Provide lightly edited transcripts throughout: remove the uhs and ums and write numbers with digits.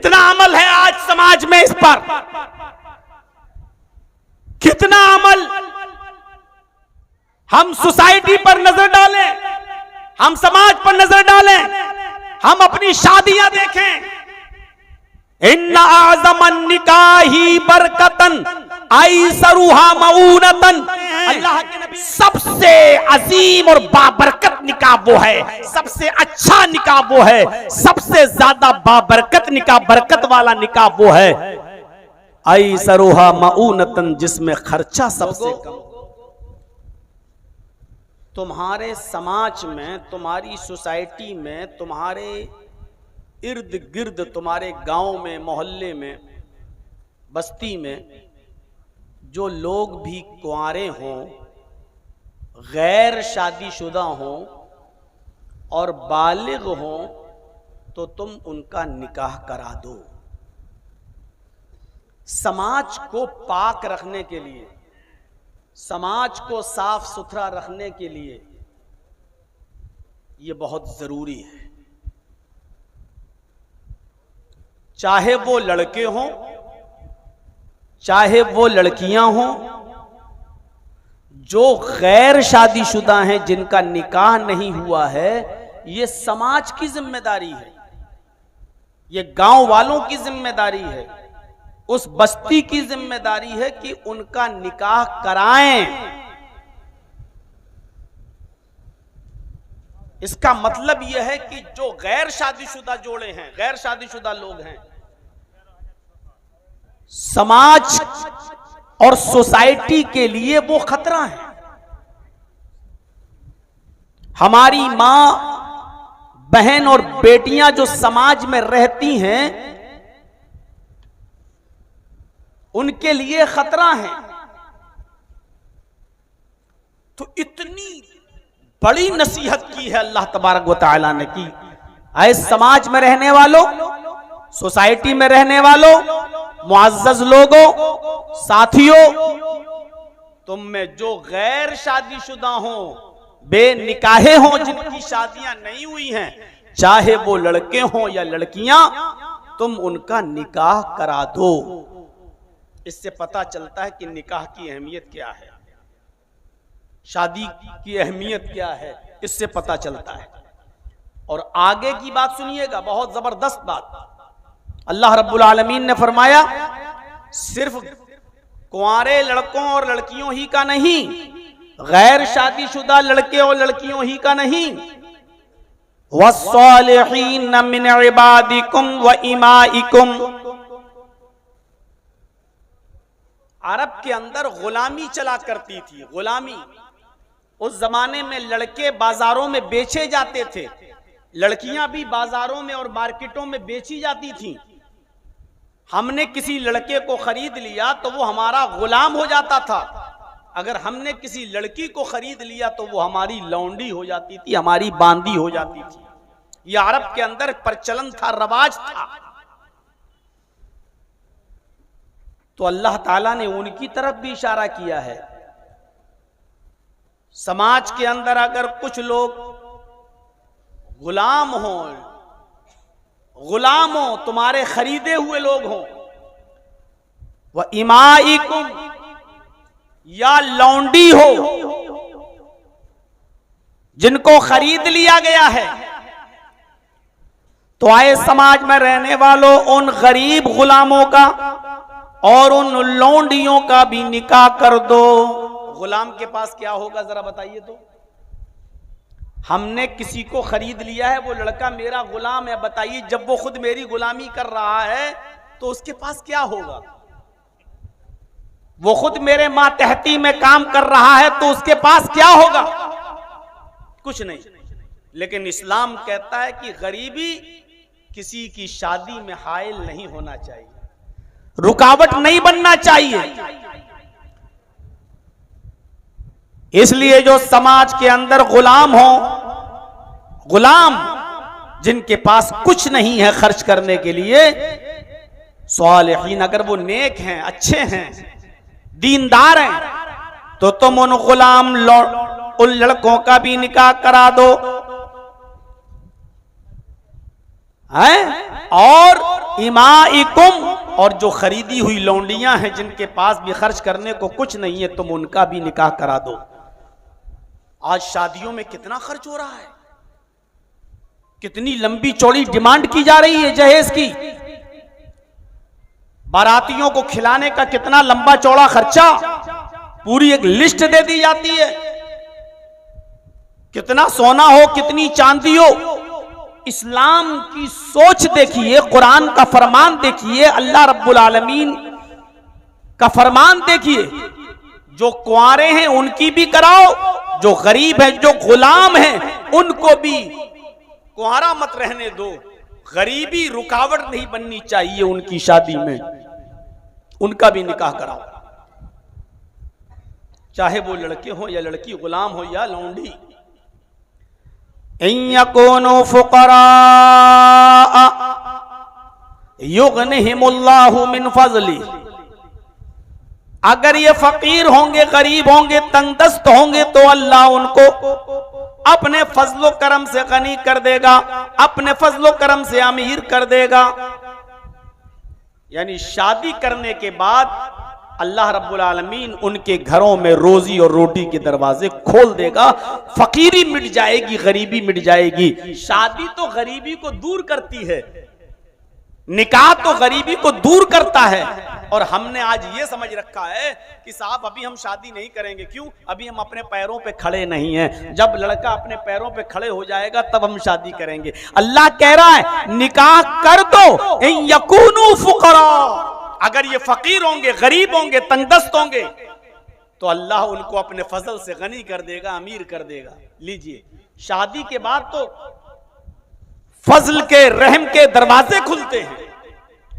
कितना अमल है आज समाज में इस पर, कितना अमल। हम सोसाइटी पर नजर डालें, हम समाज पर नजर डालें, हम अपनी शादियां देखें। इन्ना आज़मन निकाही बरकतन आइसरुहा मऊनतन, अल्लाह के नबी सबसे अजीम और बाबरकत निकाह वो है, सबसे अच्छा निकाह वो है, सबसे ज्यादा बाबरकत निकाह, बरकत वाला निकाह वो है आइसरुहा मऊनतन, जिसमें खर्चा सबसे कम। तुम्हारे समाज में, तुम्हारी सोसाइटी में, तुम्हारे इर्द गिर्द, तुम्हारे गांव में, मोहल्ले में, बस्ती में जो लोग भी कुंवारे हों, गैर शादीशुदा हों और बालिग हों, तो तुम उनका निकाह करा दो। समाज को पाक रखने के लिए, समाज को साफ सुथरा रखने के लिए यह बहुत जरूरी है। चाहे वो लड़के हों, चाहे वो लड़कियां हों, जो गैर शादीशुदा हैं, जिनका निकाह नहीं हुआ है, ये समाज की जिम्मेदारी है, ये गांव वालों की जिम्मेदारी है, उस बस्ती की जिम्मेदारी है कि उनका निकाह कराएं। इसका मतलब यह है कि जो गैर शादीशुदा जोड़े हैं, गैर शादीशुदा लोग हैं, समाज और सोसाइटी के लिए वो खतरा है। हमारी मां, बहन और बेटियां जो समाज में रहती हैं, उनके लिए खतरा है। तो इतनी बड़ी नसीहत की है अल्लाह तबारक व तआला ने की, आए समाज में रहने वालों, सोसाइटी में रहने वालों, मुअज़्ज़ज़ लोगों, साथियों, तुम में जो गैर शादीशुदा हों, बेनिकाहे हों, जिनकी शादियां नहीं हुई हैं, चाहे वो लड़के हों या लड़कियां, तुम उनका निकाह करा दो। इससे पता चलता है कि निकाह की अहमियत क्या है, शादी की अहमियत क्या है, इससे पता चलता है। और आगे की बात सुनिएगा, बहुत जबरदस्त बात। अल्लाह रब्बुल आलमीन ने फरमाया, सिर्फ कुंवारे लड़कों और लड़कियों ही का नहीं, गैर शादीशुदा लड़के और लड़कियों ही का नहीं, वस्सालिहीन मिन इबादिकुम व इमाइकुम। अरब के अंदर गुलामी चला करती थी, गुलामी। उस जमाने में लड़के बाजारों में बेचे जाते थे, लड़कियां भी बाजारों में और मार्केटों में बेची जाती थीं। हमने किसी लड़के को खरीद लिया तो वो हमारा गुलाम हो जाता था, अगर हमने किसी लड़की को खरीद लिया तो वो हमारी लौंडी हो जाती थी, हमारी बांदी हो जाती थी। यह अरब के अंदर प्रचलन था, रवाज था। तो अल्लाह ताला ने उनकी तरफ भी इशारा किया है। समाज के अंदर अगर कुछ लोग गुलाम हों, तुम्हारे खरीदे हुए लोग हों, व इमाइकुम, या लौंडी हो जिनको खरीद लिया गया है, तो आए समाज में रहने वालों, उन गरीब गुलामों का और उन लौंडियों का भी निकाह कर दो। गुलाम के पास क्या होगा जरा बताइए तो। हमने किसी को खरीद लिया है, वो लड़का मेरा गुलाम है, बताइए जब वो खुद मेरी गुलामी कर रहा है तो उसके पास क्या होगा? वो खुद मेरे मातहती में काम कर रहा है तो उसके पास क्या होगा? कुछ नहीं। लेकिन इस्लाम कहता है कि गरीबी किसी की शादी में हाइल नहीं होना चाहिए, रुकावट नहीं बनना चाहिए। इसलिए जो समाज के अंदर गुलाम हो, गुलाम जिनके पास कुछ नहीं है खर्च करने के लिए, सालिहीन, अगर वो नेक हैं, अच्छे हैं, दीनदार हैं, तो तुम उन गुलाम उन लड़कों का भी निकाह करा दो, हैं? और इमाइकुम, और जो खरीदी हुई लौंडियां हैं जिनके पास भी खर्च करने को कुछ नहीं है, तुम उनका भी निकाह करा दो। आज शादियों में कितना खर्च हो रहा है, कितनी लंबी चौड़ी डिमांड की जा रही है जहेज की। बारातियों को खिलाने का कितना लंबा चौड़ा खर्चा, पूरी एक लिस्ट दे दी जाती है। कितना सोना हो, कितनी चांदी हो। इस्लाम की सोच देखिए, कुरान का फरमान देखिए, अल्लाह रब्बुल आलमीन का फरमान देखिए। जो कुंवारे हैं उनकी भी कराओ, जो गरीब हैं, जो गुलाम हैं, उनको भी कुंवारा मत रहने दो। गरीबी रुकावट नहीं बननी चाहिए उनकी शादी में, उनका भी निकाह कराओ, चाहे वो लड़के हो या लड़की, गुलाम हो या लौंडी। इन यकूनु फुकरा युगनिहिमुल्लाहु मिन फज़ली, अगर ये फकीर होंगे, गरीब होंगे, तंगदस्त होंगे, तो अल्लाह उनको अपने फजलो करम से गनी कर देगा, अपने फजलो करम से अमीर कर देगा। यानी शादी करने के बाद अल्लाह रब्बुल आलमीन उनके घरों में रोजी और रोटी के दरवाजे खोल देगा। फकीरी मिट जाएगी, गरीबी मिट जाएगी। शादी तो गरीबी को दूर करती है, निकाह तो गरीबी को दूर करता है। और हमने आज ये समझ रखा है कि साहब अभी हम शादी नहीं करेंगे, क्यों? अभी हम अपने पैरों पे खड़े नहीं हैं। जब लड़का अपने पैरों पे खड़े हो जाएगा तब हम शादी करेंगे। अल्लाह कह रहा है निकाह कर दो, इन यकूनु फुकरा, अगर ये फकीर होंगे, गरीब होंगे, तंगदस्त होंगे, तो अल्लाह उनको अपने फजल से गनी कर देगा, अमीर कर देगा। लीजिए, शादी के बाद तो फजल के, रहम के दरवाजे खुलते हैं।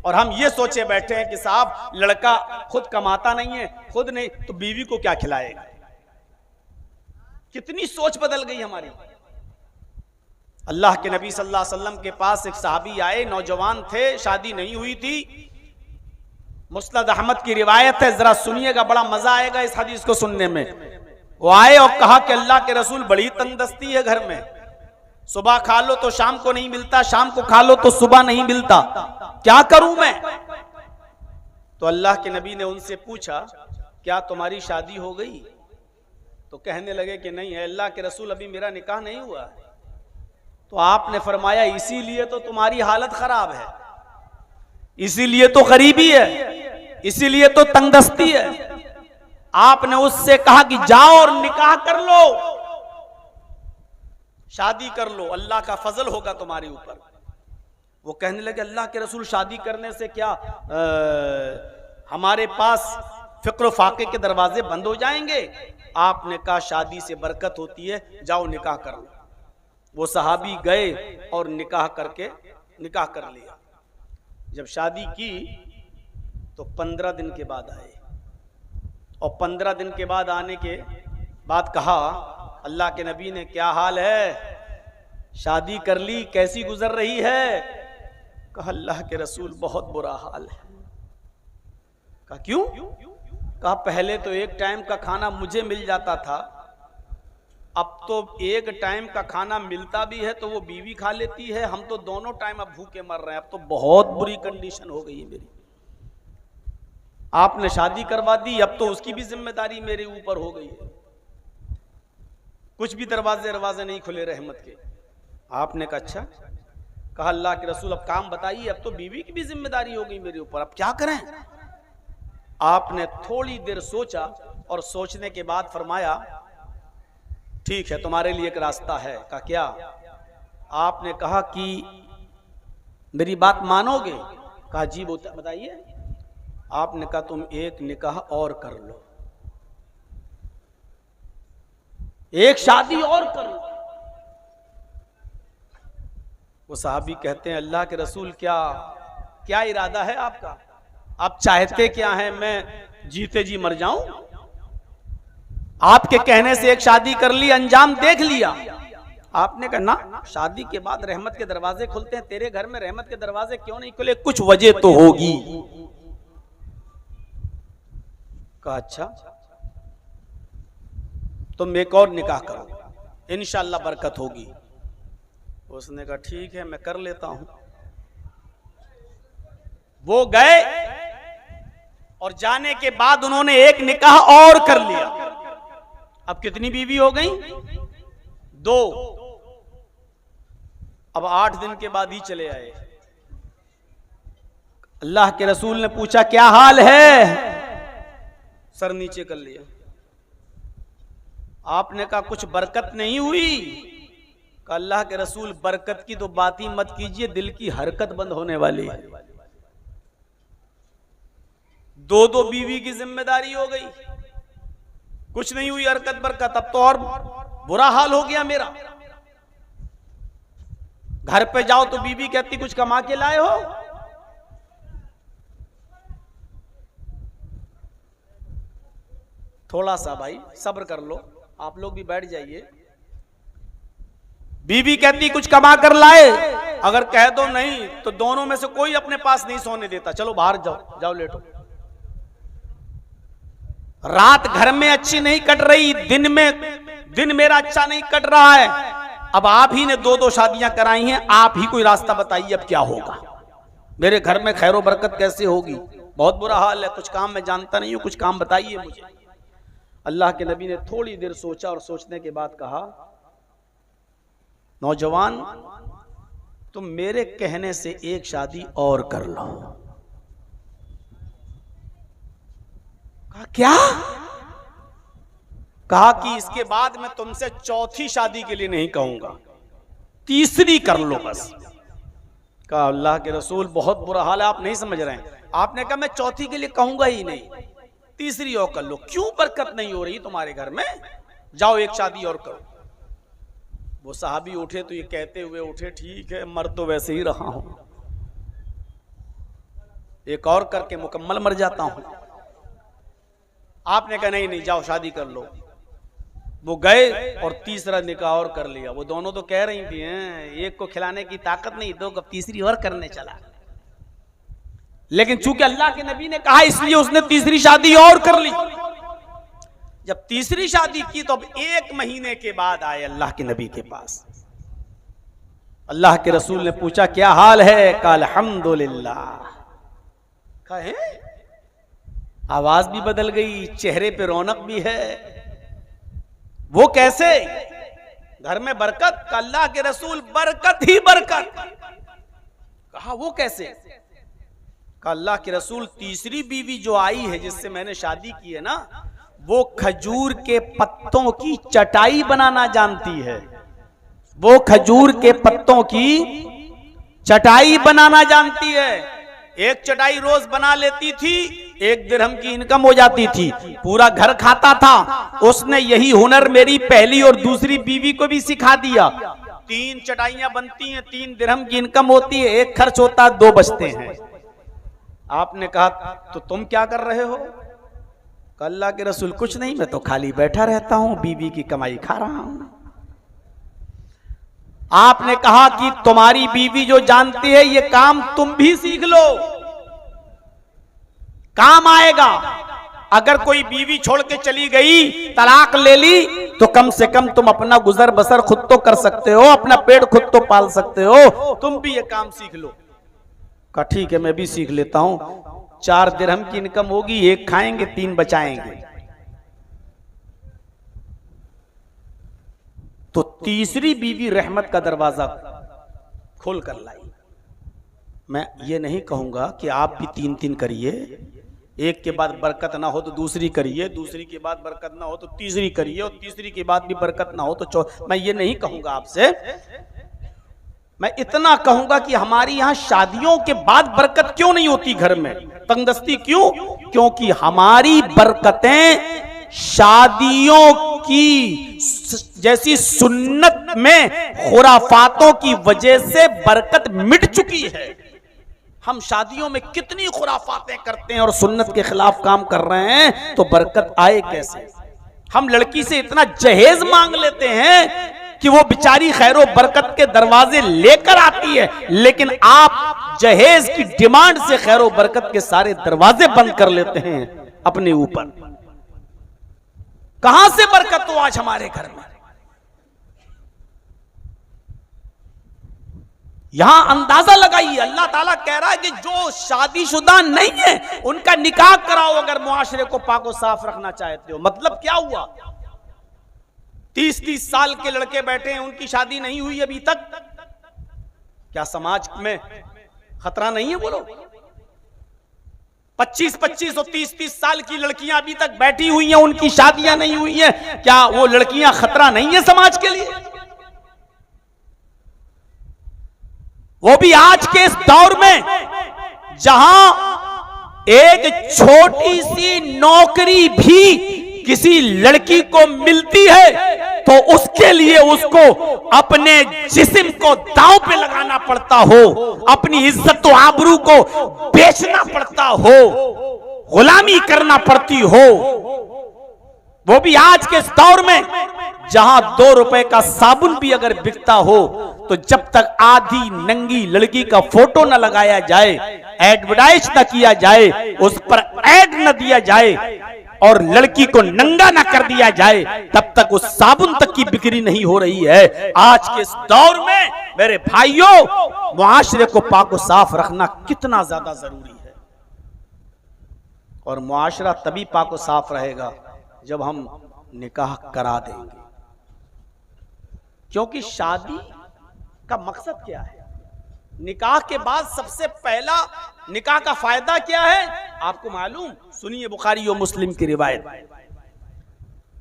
और हम ये सोचे बैठे हैं कि साहब लड़का खुद कमाता नहीं है, खुद नहीं, तो बीवी को क्या खिलाएगा। कितनी सोच बदल गई हमारी। अल्लाह के नबी सल्लल्लाहु अलैहि वसल्लम के पास एक सहाबी आए, नौजवान थे, शादी नहीं हुई थी। मुस्नद अहमद की रिवायत है, जरा सुनिएगा, बड़ा मजा आएगा इस हदीस को सुनने में। वो आए और कहा कि अल्लाह के रसूल बड़ी तंगदस्ती है घर में, सुबह खा लो तो शाम को नहीं मिलता, शाम को खा लो तो सुबह नहीं मिलता, क्या करूं मैं? तो अल्लाह के नबी ने उनसे पूछा क्या तुम्हारी शादी हो गई? तो कहने लगे कि नहीं है अल्लाह के रसूल, अभी मेरा निकाह नहीं हुआ। तो आपने फरमाया इसीलिए तो तुम्हारी हालत खराब है, इसीलिए तो गरीबी है, इसीलिए तो तंगदस्ती है। आपने उससे कहा कि जाओ और निकाह कर लो, शादी कर लो, अल्लाह का फजल होगा तुम्हारे ऊपर। वो कहने लगे अल्लाह के रसूल शादी करने से क्या हमारे पास फिक्र फाके के दरवाजे बंद हो जाएंगे? आपने कहा शादी से बरकत होती है, जाओ निकाह कर लो। वो सहाबी गए और निकाह कर लिया। जब शादी की तो 15 दिन के बाद आए, और 15 दिन के बाद आने के बाद कहा अल्लाह के नबी ने क्या हाल है, शादी कर ली, कैसी गुजर रही है? कहा अल्लाह के रसूल बहुत बुरा हाल है। कहा क्यों? कहा पहले तो एक टाइम का खाना मुझे मिल जाता था, अब तो एक टाइम का खाना मिलता भी है तो वो बीवी खा लेती है, हम तो दोनों टाइम अब भूखे मर रहे हैं, अब तो बहुत बुरी कंडीशन हो गई है मेरी। आपने शादी करवा दी, अब तो उसकी भी जिम्मेदारी मेरे ऊपर हो गई है, कुछ भी दरवाजे नहीं खुले रहमत के। आपने कहा अच्छा? कहा अल्लाह के रसूल अब काम बताइए, अब तो बीवी की भी जिम्मेदारी हो गई मेरे ऊपर, अब क्या करें? आपने थोड़ी देर सोचा और सोचने के बाद फरमाया ठीक है तुम्हारे लिए एक रास्ता है। कहा क्या? आपने कहा कि मेरी बात मानोगे? कहा जी बताइए। आपने कहा तुम एक निकाह और कर लो, एक शादी और कर लो। वो साहबी कहते हैं अल्लाह के रसूल क्या इरादा है आपका? आप चाहते क्या हैं, मैं जीते जी मर जाऊं? आपके कहने से एक शादी कर ली, अंजाम देख लिया। आपने कहा ना, शादी के बाद रहमत के दरवाजे खुलते हैं, तेरे घर में रहमत के दरवाजे क्यों नहीं खुले? कुछ वजह तो होगी। कहा अच्छा तुम एक और निकाह करो, इंशाअल्लाह बरकत होगी। उसने कहा ठीक है मैं कर लेता हूं। वो गए और जाने के बाद उन्होंने एक निकाह और कर लिया। अब कितनी बीवी हो गई? 2। अब 8 दिन के बाद ही चले आए। अल्लाह के रसूल ने पूछा क्या हाल है? सर नीचे कर लिया। आपने कहा कुछ बरकत नहीं हुई? कहा अल्लाह के रसूल बरकत की तो बात ही मत कीजिए, दिल की हरकत बंद होने वाली है। 2 बीवी की जिम्मेदारी हो गई, कुछ नहीं हुई हरकत बरकत। अब तो और बुरा हाल हो गया मेरा। घर पे जाओ तो बीवी कहती कुछ कमा के लाए हो? थोड़ा सा भाई सब्र कर लो, आप लोग भी बैठ जाइए। बीवी कहती कुछ कमा कर लाए, अगर कह दो नहीं तो दोनों में से कोई अपने पास नहीं सोने देता, चलो बाहर जाओ, जाओ लेटो। रात घर में अच्छी नहीं कट रही, दिन मेरा अच्छा नहीं कट रहा है। अब आप ही ने 2 शादियां कराई हैं, आप ही कोई रास्ता बताइए अब क्या होगा? मेरे घर में खैरो बरकत कैसे होगी? बहुत बुरा हाल है, कुछ काम मैं जानता नहीं हूं, कुछ काम बताइए मुझे। अल्लाह के नबी ने थोड़ी देर सोचा और सोचने के बाद कहा नौजवान तुम मेरे कहने से एक शादी और कर लो। कहा क्या? कहा कि इसके बाद मैं तुमसे चौथी शादी के लिए नहीं कहूंगा, तीसरी कर लो बस। कहा अल्लाह के रसूल बहुत बुरा हाल है, आप नहीं समझ रहे हैं। आपने कहा मैं चौथी के लिए कहूंगा ही नहीं, तीसरी और कर लो। क्यों बरकत नहीं हो रही तुम्हारे घर में? जाओ एक शादी और करो। वो साहबी उठे तो ये कहते हुए उठे ठीक है मर तो वैसे ही रहा हूं, एक और करके मुकम्मल मर जाता हूं। आपने कहा नहीं जाओ शादी कर लो। वो गए और तीसरा निकाह और कर लिया। वो दोनों तो कह रही थी एक को खिलाने की ताकत नहीं, 2 कब तीसरी और करने चला। लेकिन चूंकि अल्लाह के नबी ने कहा इसलिए उसने तीसरी शादी और कर ली। जब तीसरी शादी की तो अब 1 महीने के बाद आए अल्लाह के नबी के पास। अल्लाह के रसूल ने पूछा क्या हाल है? कहा अल्हम्दुलिल्लाह। कहे आवाज भी बदल गई, चेहरे पे रौनक भी है। वो कैसे? घर में बरकत? का अल्लाह के रसूल बरकत ही बरकत। कहा वो कैसे? का अल्लाह के रसूल तीसरी बीवी जो आई है जिससे मैंने शादी की है ना, वो खजूर के पत्तों की चटाई बनाना जानती है। वो खजूर के पत्तों की चटाई बनाना जानती है। एक चटाई रोज बना लेती थी, 1 दिरहम की इनकम हो जाती थी, पूरा घर खाता था। उसने यही हुनर मेरी पहली और दूसरी बीवी को भी सिखा दिया। 3 चटाइयां बनती हैं, 3 दिरहम की इनकम होती है, 1 खर्च होता, 2 बचते हैं। आपने कहा तो तुम क्या कर रहे हो? अल्लाह के रसूल कुछ नहीं, मैं तो खाली बैठा रहता हूं, बीवी की कमाई खा रहा हूं। आपने कहा कि तुम्हारी बीवी जो जानती है ये काम तुम भी सीख लो, काम आएगा। अगर कोई बीवी छोड़ के चली गई, तलाक ले ली, तो कम से कम तुम अपना गुजर बसर खुद तो कर सकते हो, अपना पेट खुद तो पाल सकते हो, तुम भी ये काम सीख लो। कहा ठीक है मैं भी सीख लेता हूं। 4 दिरहम की इनकम होगी, 1 खाएंगे 3 बचाएंगे। तो तीसरी बीवी रहमत का दरवाजा खोल कर लाई। मैं ये नहीं कहूंगा कि आप भी 3-3 करिए, एक के बाद बरकत ना हो तो दूसरी करिए, दूसरी के बाद बरकत ना हो तो तीसरी करिए, और तीसरी के बाद भी बरकत ना हो तो मैं ये नहीं कहूंगा आपसे। मैं इतना कहूंगा कि हमारी यहां शादियों के बाद बरकत क्यों नहीं होती घर में? तंगदस्ती क्यों? क्योंकि हमारी बरकतें शादियों की जैसी सुन्नत में खुराफातों की वजह से बरकत मिट चुकी है। हम शादियों में कितनी खुराफातें करते हैं और सुन्नत के खिलाफ काम कर रहे हैं, तो बरकत आए कैसे? हम लड़की से इतना जहेज मांग लेते हैं कि वो बेचारी खैरो बरकत के दरवाजे लेकर आती है, लेकिन आप जहेज की डिमांड से खैरो बरकत के सारे दरवाजे बंद कर लेते हैं अपने ऊपर। कहां से बरकत हो आज हमारे घर में? यहां अंदाजा लगाइए, अल्लाह ताला कह रहा है कि जो शादीशुदा नहीं है उनका निकाह कराओ अगर मुआशरे को पाको साफ रखना चाहते हो। मतलब क्या हुआ, 30-30 साल के लड़के बैठे हैं, उनकी शादी नहीं हुई अभी तक, क्या समाज में खतरा नहीं है? बोलो, 25-25 और 30-30 साल की लड़कियां अभी तक बैठी हुई हैं, उनकी शादियां नहीं हुई हैं, क्या वो लड़कियां खतरा नहीं है समाज के लिए? वो भी आज के इस दौर में जहां एक छोटी सी नौकरी भी किसी लड़की को मिलती है तो उसके लिए उसको अपने जिस्म को दांव पे लगाना पड़ता हो, अपनी इज्जत और आबरू को बेचना पड़ता हो, गुलामी करना पड़ती हो। वो भी आज के इस दौर में जहां 2 रुपए का साबुन भी अगर बिकता हो तो जब तक आधी नंगी लड़की का फोटो न लगाया जाए, एडवर्टाइज न किया जाए, उस पर एड न दिया जाए और लड़की को नंगा न कर दिया जाए, तब तक उस साबुन तक की बिक्री नहीं हो रही है। आज के इस दौर में मेरे भाइयों, मुआशरे को पाको साफ रखना कितना ज्यादा जरूरी है। और मुआशरा तभी पाको साफ रहेगा जब हम निकाह करा देंगे, क्योंकि शादी का मकसद क्या है? निकाह के बाद सबसे पहला निकाह का फायदा क्या है आपको मालूम? सुनिए, बुखारी और मुस्लिम की रिवायत,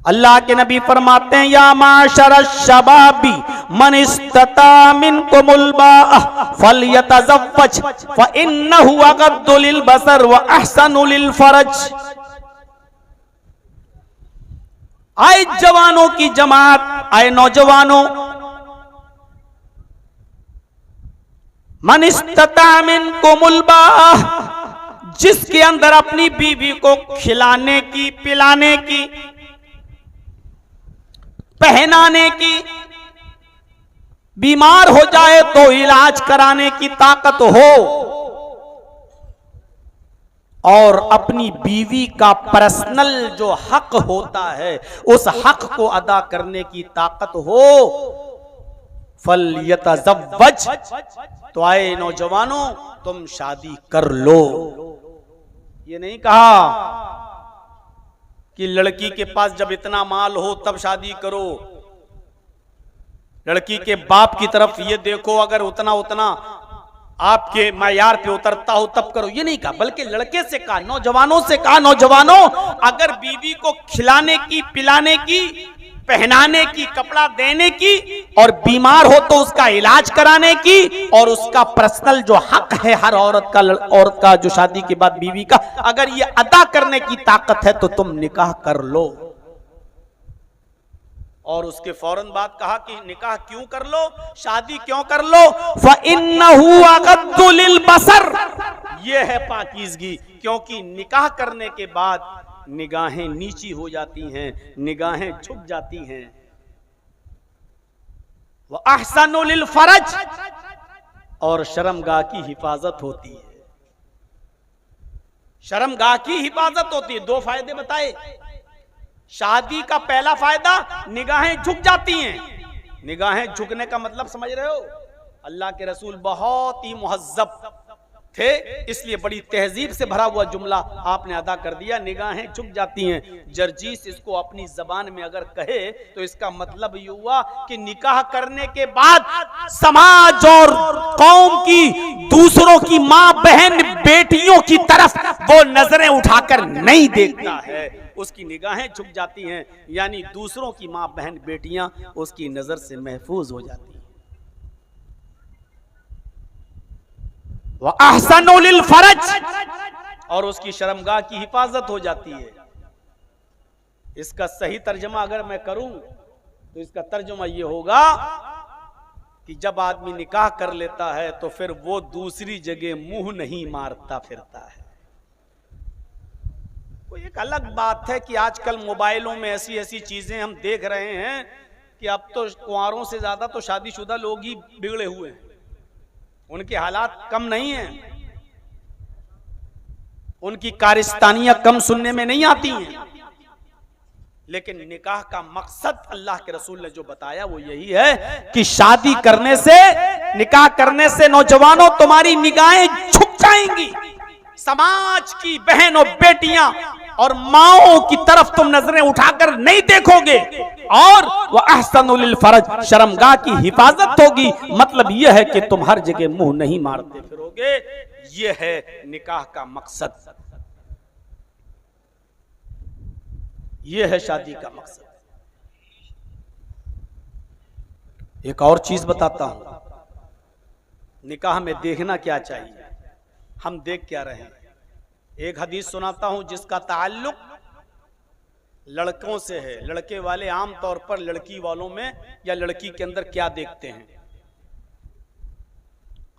अल्लाह के नबी फरमाते हैं, या माशर शबाबी मन इस्तता मिनकुमुल बाअ फलयतज़व्वज फइन्नहु अगद्दु लिल बसर व अहसनु लिल फरज। आए जवानों की जमात, आए नौजवानों, मन इस्तता मिनकुमुल बाअ, जिसके अंदर अपनी बीवी को खिलाने की, पिलाने की, पहनाने की, बीमार हो जाए तो इलाज कराने की ताकत हो और अपनी बीवी का पर्सनल जो हक होता है उस हक को अदा करने की ताकत हो, फलयतज़व्वज, तो आए नौजवानों तुम शादी कर लो। ये नहीं कहा कि लड़की के पास जब इतना माल हो तब शादी करो, लड़की के बाप की तरफ ये देखो अगर उतना उतना आपके मायार पे उतरता हो तब करो, ये नहीं कहा, बल्कि लड़के से कहा, नौजवानों से कहा, नौजवानों अगर बीवी को खिलाने की, पिलाने की, पहनाने की, कपड़ा देने की और बीमार हो तो उसका इलाज कराने की और उसका पर्सनल जो हक है हर औरत का जो शादी के बाद बीवी का, अगर ये अदा करने की ताकत है तो तुम निकाह कर लो। और उसके फौरन बाद कहा कि निकाह क्यों कर लो, शादी क्यों कर लो? फ़इन्नहु अगद्दु लिल बसर, ये है पाकीज़गी, क्योंकि निकाह करने के बाद निगाहें नीची हो जाती हैं, निगाहें झुक जाती हैं। व अहसनु लिल फरज, और शर्मगाह की हिफाजत होती है, शर्मगाह की हिफाजत होती है। 2 फायदे बताए। शादी का पहला फायदा, निगाहें झुक जाती हैं। निगाहें झुकने का मतलब समझ रहे हो? अल्लाह के रसूल बहुत ही मुहज्जब थे, इसलिए बड़ी तहजीब से भरा हुआ जुमला आपने अदा कर दिया, निगाहें झुक जाती हैं। जर्जीस इसको अपनी जबान में अगर कहे तो इसका मतलब ये हुआ कि निकाह करने के बाद समाज और कौम की, दूसरों की माँ बहन बेटियों की तरफ वो नजरें उठाकर नहीं देखता है, उसकी निगाहें झुक जाती हैं, यानी दूसरों की माँ बहन बेटियां उसकी नजर से महफूज हो जाती हैं। व अहसनु लिल फरज, और उसकी शर्मगाह की हिफाजत हो जाती है। इसका सही तर्जुमा अगर मैं करूं तो इसका तर्जुमा यह होगा कि जब आदमी निकाह कर लेता है तो फिर वो दूसरी जगह मुंह नहीं मारता फिरता है। तो एक अलग बात है कि आजकल मोबाइलों में ऐसी ऐसी चीजें हम देख रहे हैं कि अब तो कुंवारों से ज्यादा तो शादीशुदा लोग ही बिगड़े हुए हैं, उनके हालात कम नहीं हैं, उनकी कारिस्तानियां कम सुनने में नहीं आती हैं। लेकिन निकाह का मकसद अल्लाह के रसूल ने जो बताया वो यही है कि शादी करने से, निकाह करने से नौजवानों तुम्हारी निगाहें झुक जाएंगी, समाज की बहन और बेटियां और माओं की तरफ तुम नजरें उठाकर नहीं देखोगे, और वह अहसनुल फरज, शर्मगाह की हिफाजत होगी। मतलब यह है कि तुम हर जगह मुंह नहीं मारते फिरोगे। यह है निकाह का मकसद, यह है शादी का मकसद। एक और चीज बताता हूं, निकाह में देखना क्या चाहिए, हम देख क्या रहे हैं। एक हदीस सुनाता हूं जिसका ताल्लुक लड़कों से है। लड़के वाले आम तौर पर लड़की वालों में या लड़की के अंदर क्या देखते हैं।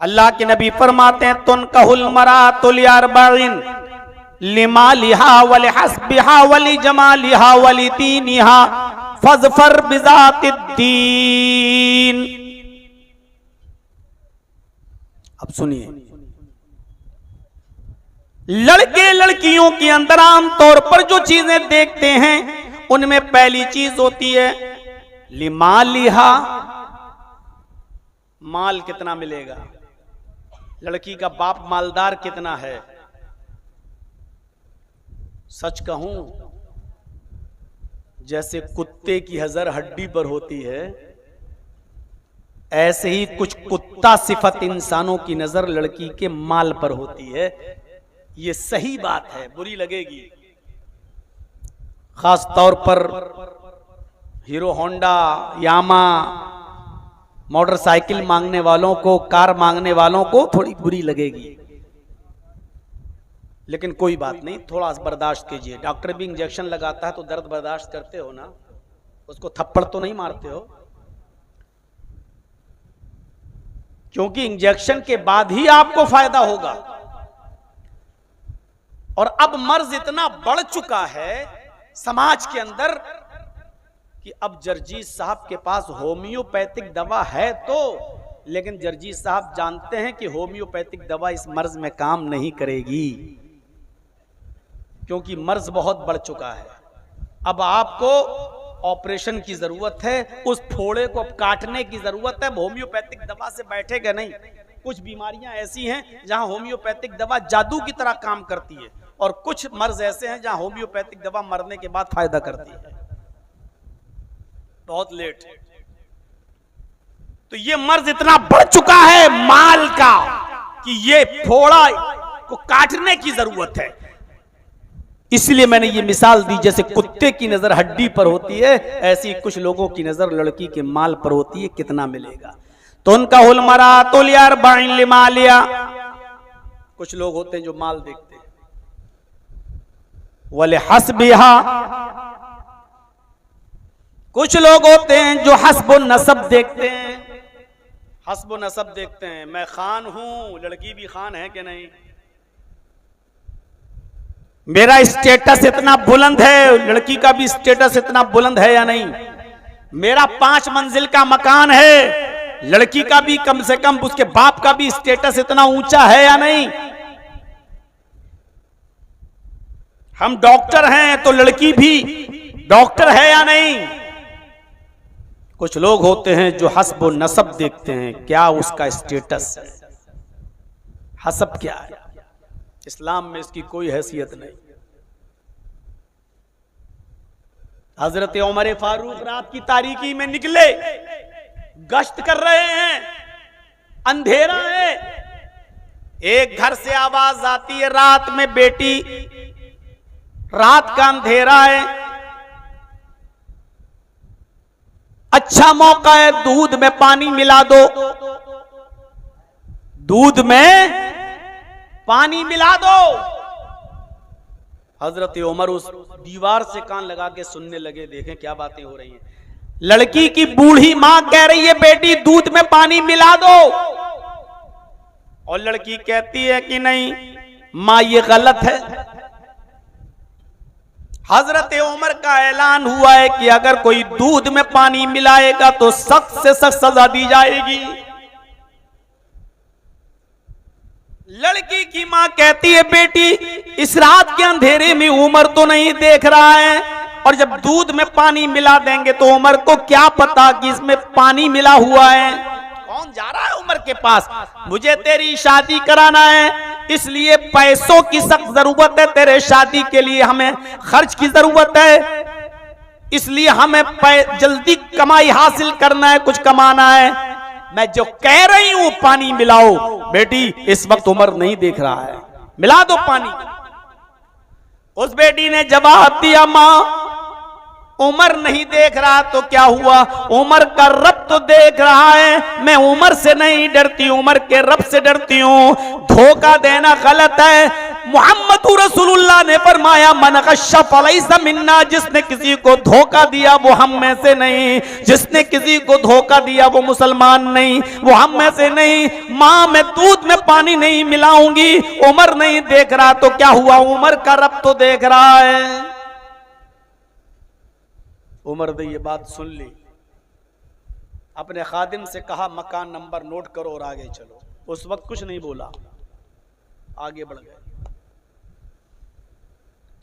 अल्लाह के नबी फरमाते हैं, तुनकहुल मरातुल लिअरबईन लिमालिहा वलिहस्बिहा वलिजमालिहा वलिदीनिहा फज़फर बिज़ातिद्दीन। अब सुनिए, लड़के लड़कियों के अंदर आमतौर पर जो चीजें देखते हैं उनमें पहली चीज होती है लिमालिहा, माल कितना मिलेगा, लड़की का बाप मालदार कितना है। सच कहूं, जैसे कुत्ते की हजर हड्डी पर होती है, ऐसे ही कुछ कुत्ता सिफत इंसानों की नजर लड़की के माल पर होती है। ये सही बात है, बुरी लगेगी। खास तौर पर हीरो होंडा, यामा मोटरसाइकिल मांगने वालों को, कार मांगने वालों को थोड़ी बुरी लगेगी, लेकिन कोई बात नहीं, थोड़ा बर्दाश्त कीजिए। डॉक्टर भी इंजेक्शन लगाता है तो दर्द बर्दाश्त करते हो ना, उसको थप्पड़ तो नहीं मारते हो, क्योंकि इंजेक्शन के बाद ही आपको फायदा होगा। और अब मर्ज इतना बढ़ चुका है समाज के अंदर कि अब जर्जीज साहब के पास होम्योपैथिक दवा है तो, लेकिन जर्जीज साहब जानते हैं कि होम्योपैथिक दवा इस मर्ज में काम नहीं करेगी, क्योंकि मर्ज बहुत बढ़ चुका है। अब आपको ऑपरेशन की जरूरत है, उस फोड़े को अब काटने की जरूरत है। होम्योपैथिक दवा से बैठेगा नहीं। कुछ बीमारियां ऐसी हैं जहां होम्योपैथिक दवा जादू की तरह काम करती है, और कुछ मर्ज ऐसे हैं जहां होम्योपैथिक दवा मरने के बाद फायदा करती है, बहुत लेट। तो ये मर्ज इतना बढ़ चुका है माल का कि ये फोड़ा को काटने की जरूरत है। इसलिए मैंने ये मिसाल दी, जैसे कुत्ते की नजर हड्डी पर होती है, ऐसी कुछ लोगों की नजर लड़की के माल पर होती है, कितना मिलेगा। तो उनका हुलमरा तो लियार बाइन लिमालिया, कुछ लोग होते हैं जो माल देखते हैं, वले हस्बिहा, कुछ लोग होते हैं जो हस्ब नसब देखते हैं। हस्ब नसब देखते हैं, मैं खान हूं, लड़की भी खान है कि नहीं, मेरा स्टेटस इतना बुलंद है, लड़की का भी स्टेटस इतना बुलंद है या नहीं, मेरा 5 मंजिल का मकान है, लड़की का भी कम से कम उसके बाप का भी स्टेटस इतना ऊंचा है या नहीं, हम डॉक्टर हैं तो लड़की भी डॉक्टर है या नहीं। कुछ लोग होते हैं जो हस्ब व नसब देखते हैं, क्या उसका स्टेटस है, हसब क्या है। इस्लाम में इसकी कोई हैसियत नहीं। हजरत उमर फारूक रात की तारीकी में निकले, गश्त कर रहे हैं, अंधेरा है, एक घर से आवाज आती है, रात में बेटी, रात का अंधेरा है, अच्छा मौका है, दूध में पानी मिला दो, दूध में पानी मिला दो। हजरत उमर उस दीवार से कान लगा के सुनने लगे, देखें क्या बातें हो रही हैं। लड़की की बूढ़ी मां कह रही है, बेटी दूध में पानी मिला दो, और लड़की कहती है कि नहीं मां ये गलत है। हजरत उमर का ऐलान हुआ है कि अगर कोई दूध में पानी मिलाएगा तो सख्त से सख्त सजा दी जाएगी। लड़की की मां कहती है, बेटी इस रात के अंधेरे में उमर तो नहीं देख रहा है, और जब दूध में पानी मिला देंगे तो उमर को क्या पता कि इसमें पानी मिला हुआ है। कौन जा रहा है उमर के पास, मुझे तेरी शादी कराना है, इसलिए पैसों की सख्त जरूरत है, तेरे शादी के लिए हमें खर्च की जरूरत है, इसलिए हमें जल्दी कमाई हासिल करना है, कुछ कमाना है। मैं जो कह रही हूं पानी मिलाओ, बेटी इस वक्त उमर नहीं देख रहा है, मिला दो पानी। उस बेटी ने जवाब दिया, मां उमर नहीं देख रहा तो क्या हुआ, उमर का रब तो देख रहा है, मैं उमर से नहीं डरती, उमर के रब से डरती हूं। धोखा देना गलत है। मोहम्मद रसूलुल्लाह ने फरमाया, मन गश्शा फलैसा मिन्ना, जिसने किसी को धोखा दिया वो हम में से नहीं, जिसने किसी को धोखा दिया वो मुसलमान नहीं, वो हम में से नहीं। मां मैं दूध में पानी नहीं मिलाऊंगी, उमर नहीं देख रहा तो क्या हुआ, उमर का रब तो देख रहा है। उमर ने ये बात सुन ली, अपने खादिम से कहा मकान नंबर नोट करो और आगे चलो। उस वक्त कुछ नहीं बोला, आगे बढ़ गए।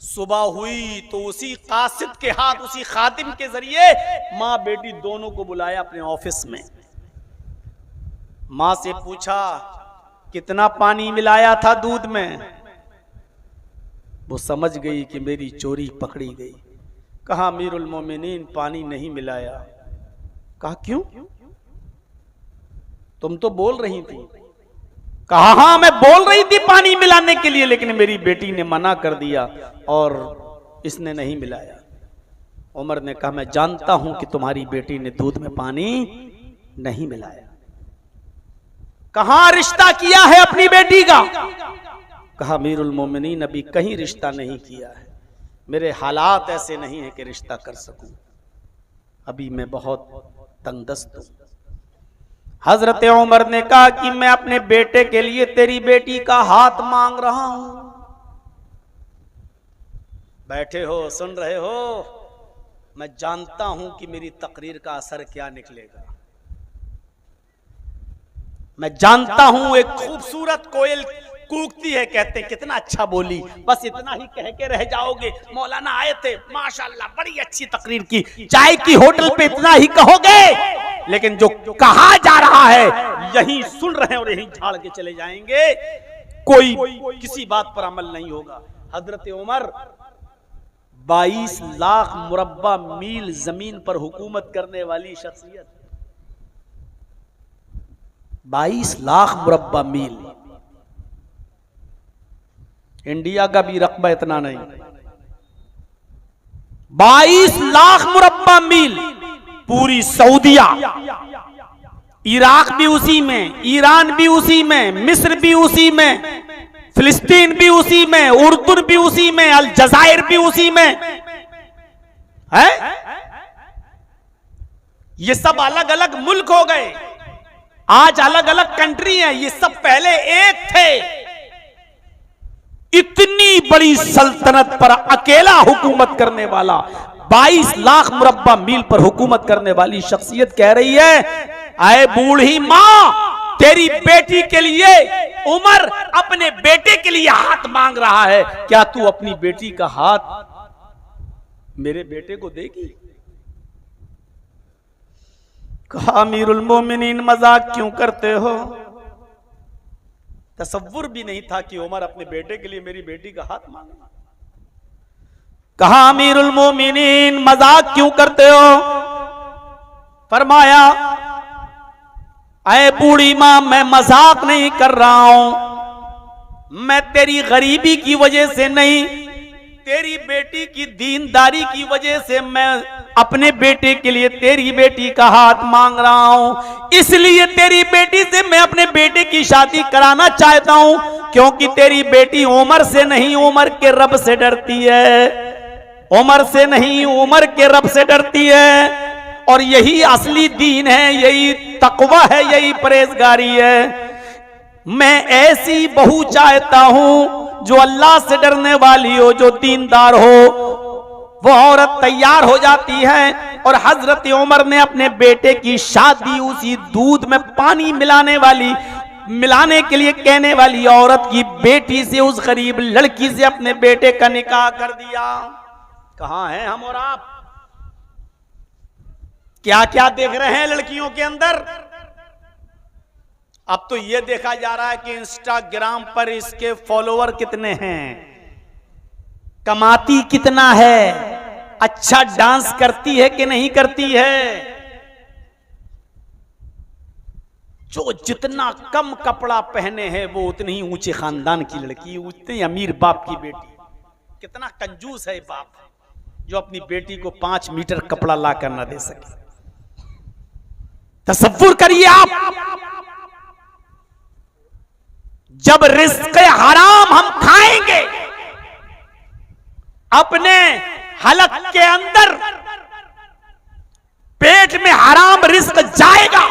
सुबह हुई तो उसी कासिद के हाथ, उसी खादिम के जरिए मां बेटी दोनों को बुलाया अपने ऑफिस में। मां से पूछा कितना पानी मिलाया था दूध में। वो समझ गई कि मेरी चोरी पकड़ी गई। कहा अमीरुल मोमिनीन पानी नहीं मिलाया। कहा क्यों, तुम तो बोल रही थी। कहा हाँ मैं बोल रही थी पानी मिलाने के लिए, लेकिन मेरी बेटी ने मना कर दिया और इसने नहीं मिलाया। उमर ने कहा मैं जानता हूं कि तुम्हारी बेटी ने दूध में पानी नहीं मिलाया। कहां रिश्ता किया है अपनी बेटी का। कहा अमीरुल मोमिनीन अभी कहीं रिश्ता नहीं किया है, मेरे हालात ऐसे नहीं है कि रिश्ता कर सकूं, अभी मैं बहुत तंगदस्त हूं। हजरत उमर ने कहा कि मैं अपने बेटे के लिए तेरी बेटी का हाथ मांग रहा हूं। बैठे हो, सुन रहे हो, मैं जानता हूं कि मेरी तकरीर का असर क्या निकलेगा। मैं जानता हूं एक खूबसूरत कोयल कूकती है, कहते हैं कितना अच्छा बोली, बस इतना ही कह के रह जाओगे। मौलाना आए थे, माशाल्लाह बड़ी अच्छी तकरीर की, चाय की होटल पे इतना ही कहोगे, लेकिन जो कहा जा रहा है यही सुन रहे हैं और यही झाड़ के चले जाएंगे, कोई किसी बात पर अमल नहीं होगा। हजरत उमर 22 लाख मुरब्बा मील जमीन पर हुकूमत करने वाली शख्सियत, 22 लाख मुरब्बा मील। इंडिया का भी रकबा इतना नहीं, 22 लाख मुरब्बा मील। पूरी सऊदिया, इराक भी उसी में, ईरान भी उसी में, मिस्र भी उसी में, फिलिस्तीन भी उसी में, उर्दू भी उसी में, अलजायर भी उसी में है। ये सब अलग अलग मुल्क हो गए, आज अलग अलग कंट्री हैं, ये सब पहले एक थे। इतनी बड़ी सल्तनत पर अकेला हुकूमत करने वाला, 22 लाख मुरब्बा मील पर हुकूमत करने वाली शख्सियत कह रही है, आए बूढ़ी मां तेरी बेटी के लिए उमर अपने बेटे के लिए हाथ मांग रहा है, क्या तू अपनी बेटी का हाथ मेरे बेटे को देगी। कहा अमीरुल मोमिनीन मजाक क्यों करते हो, तसव्वुर भी नहीं था कि उमर अपने बेटे के लिए मेरी बेटी का हाथ मांगे। कहा अमीरुल मोमिनीन मजाक क्यों करते हो। फरमाया ऐ बूढ़ी मां मैं मजाक नहीं कर रहा हूं, मैं तेरी गरीबी की वजह से नहीं, तेरी बेटी की दीनदारी की वजह से मैं अपने बेटे के लिए तेरी बेटी का हाथ मांग रहा हूं। इसलिए तेरी बेटी से मैं अपने बेटे की शादी कराना चाहता हूं, क्योंकि तेरी बेटी उमर से नहीं उमर के रब से डरती है, उमर से नहीं उमर के रब से डरती है। और यही असली दीन है, यही तकवा है, यही परहेजगारी है। मैं ऐसी बहू चाहता हूं जो अल्लाह से डरने वाली हो, जो दीनदार हो। वो औरत तैयार हो जाती है और हजरत उमर ने अपने बेटे की शादी उसी दूध में पानी मिलाने के लिए कहने वाली औरत की बेटी से, उस गरीब लड़की से अपने बेटे का निकाह कर दिया। कहां हैं हम और आप? क्या क्या देख रहे हैं लड़कियों के अंदर? अब तो यह देखा जा रहा है कि इंस्टाग्राम पर इसके फॉलोवर कितने हैं, कमाती कितना है, अच्छा डांस करती है कि नहीं करती है। जो जितना कम कपड़ा पहने हैं वो उतनी ही ऊंचे खानदान की लड़की, उतनी अमीर बाप की बेटी। कितना कंजूस है बाप जो अपनी बेटी को 5 मीटर कपड़ा ला कर ना दे सके। तसव्वुर करिए आप, जब रिज़्क़ हराम हम खाएंगे, अपने हलक के अंदर पेट में हराम रिज़्क़ जाएगा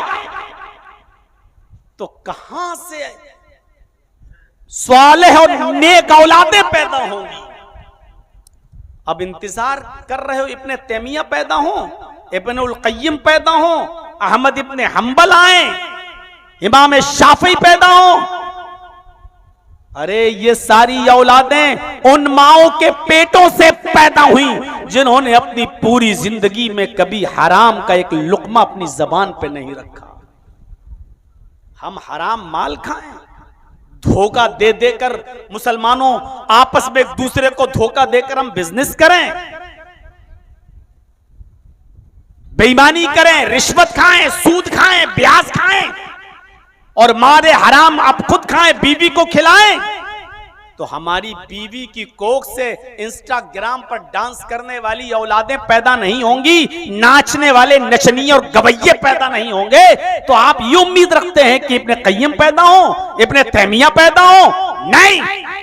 तो कहां से स्वालेह और नेक औलादें पैदा होंगी। अब इंतजार कर रहे हो इब्ने तैमिया पैदा हो, इब्नुल क़य्यिम पैदा हो, अहमद इब्ने हंबल आए, इमाम शाफी पैदा हो। अरे ये सारी औलादें उन माओं के पेटों से पैदा हुई जिन्होंने अपनी पूरी जिंदगी में कभी हराम का एक लुक्मा अपनी जबान पे नहीं रखा। हम हराम माल खाएं, धोखा दे देकर मुसलमानों आपस में एक दूसरे को धोखा देकर हम बिजनेस करें, बेईमानी करें, रिश्वत खाएं, सूद खाएं, ब्याज खाएं और मारे हराम अब खुद खाएं, बीवी को खिलाएं, तो हमारी बीवी की कोख से इंस्टाग्राम पर डांस करने वाली औलादें पैदा नहीं होंगी, नाचने वाले नचनिये और गवैये पैदा नहीं होंगे। तो आप ये उम्मीद रखते हैं कि इब्ने क़य्यिम पैदा हो, इब्ने तैमिया पैदा हो? नहीं,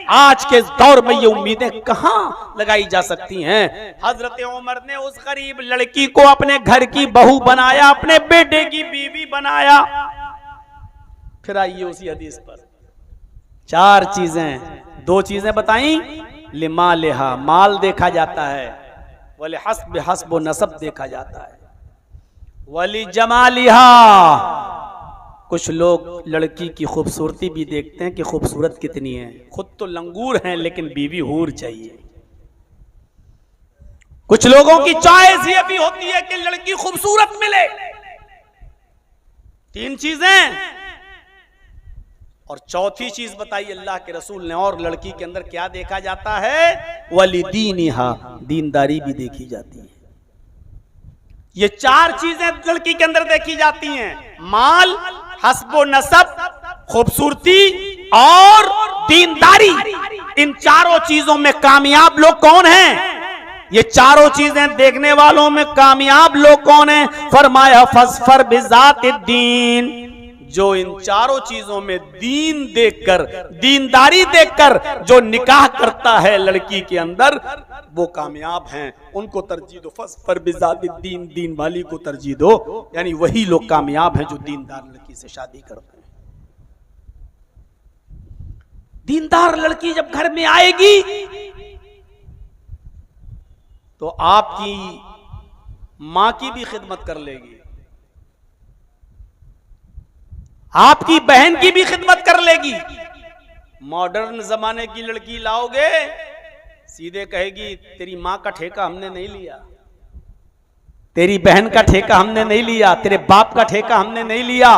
आज के दौर में ये उम्मीदें कहां लगाई जा सकती हैं। हजरत उमर ने उस गरीब लड़की को अपने घर की बहू बनाया, अपने बेटे की बीवी बनाया। फिर आइए उसी हदीस पर, 4 चीजें, 2 चीजें बताई। लिमालिहा, माल देखा जाता है, वली हस्ब हस्ब नसब देखा जाता है, वली जमालिहा, कुछ लोग लड़की की खूबसूरती भी देखते हैं कि खूबसूरत कितनी है, खुद तो लंगूर हैं लेकिन बीवी हूर चाहिए। कुछ लोगों की चॉइस ये भी होती है कि लड़की खूबसूरत मिले। 3 चीजें। और चौथी चीज बताई अल्लाह के रसूल ने, और लड़की के अंदर क्या देखा जाता है? वलिदीनिहा, दीनदारी भी देखी जाती है। ये 4 चीजें लड़की के अंदर देखी जाती हैं, माल, हस्बो नसब, खूबसूरती और दीनदारी। इन 4 चीजों में कामयाब लोग कौन हैं? ये 4 चीजें देखने वालों में कामयाब लोग कौन हैं? फरमाया फज़फर बिज़ातिद्दीन, जो इन 4 चीजों में दीन देखकर, दीनदारी देखकर जो निकाह करता है लड़की के अंदर, वो कामयाब हैं। उनको तरजीह दो, फज़फर बिज़ातिद्दीन, दीन वाली को तरजीह दो। यानी वही लोग कामयाब हैं जो दीनदार लड़की से शादी करते हैं। दीनदार लड़की जब घर में आएगी तो आपकी मां की भी खिदमत कर लेगी, आपकी बहन की भी खिदमत कर लेगी। मॉडर्न जमाने की लड़की लाओगे, सीधे कहेगी तेरी मां का ठेका हमने नहीं लिया, तेरी बहन का ठेका हमने नहीं लिया, तेरे बाप का ठेका हमने नहीं लिया।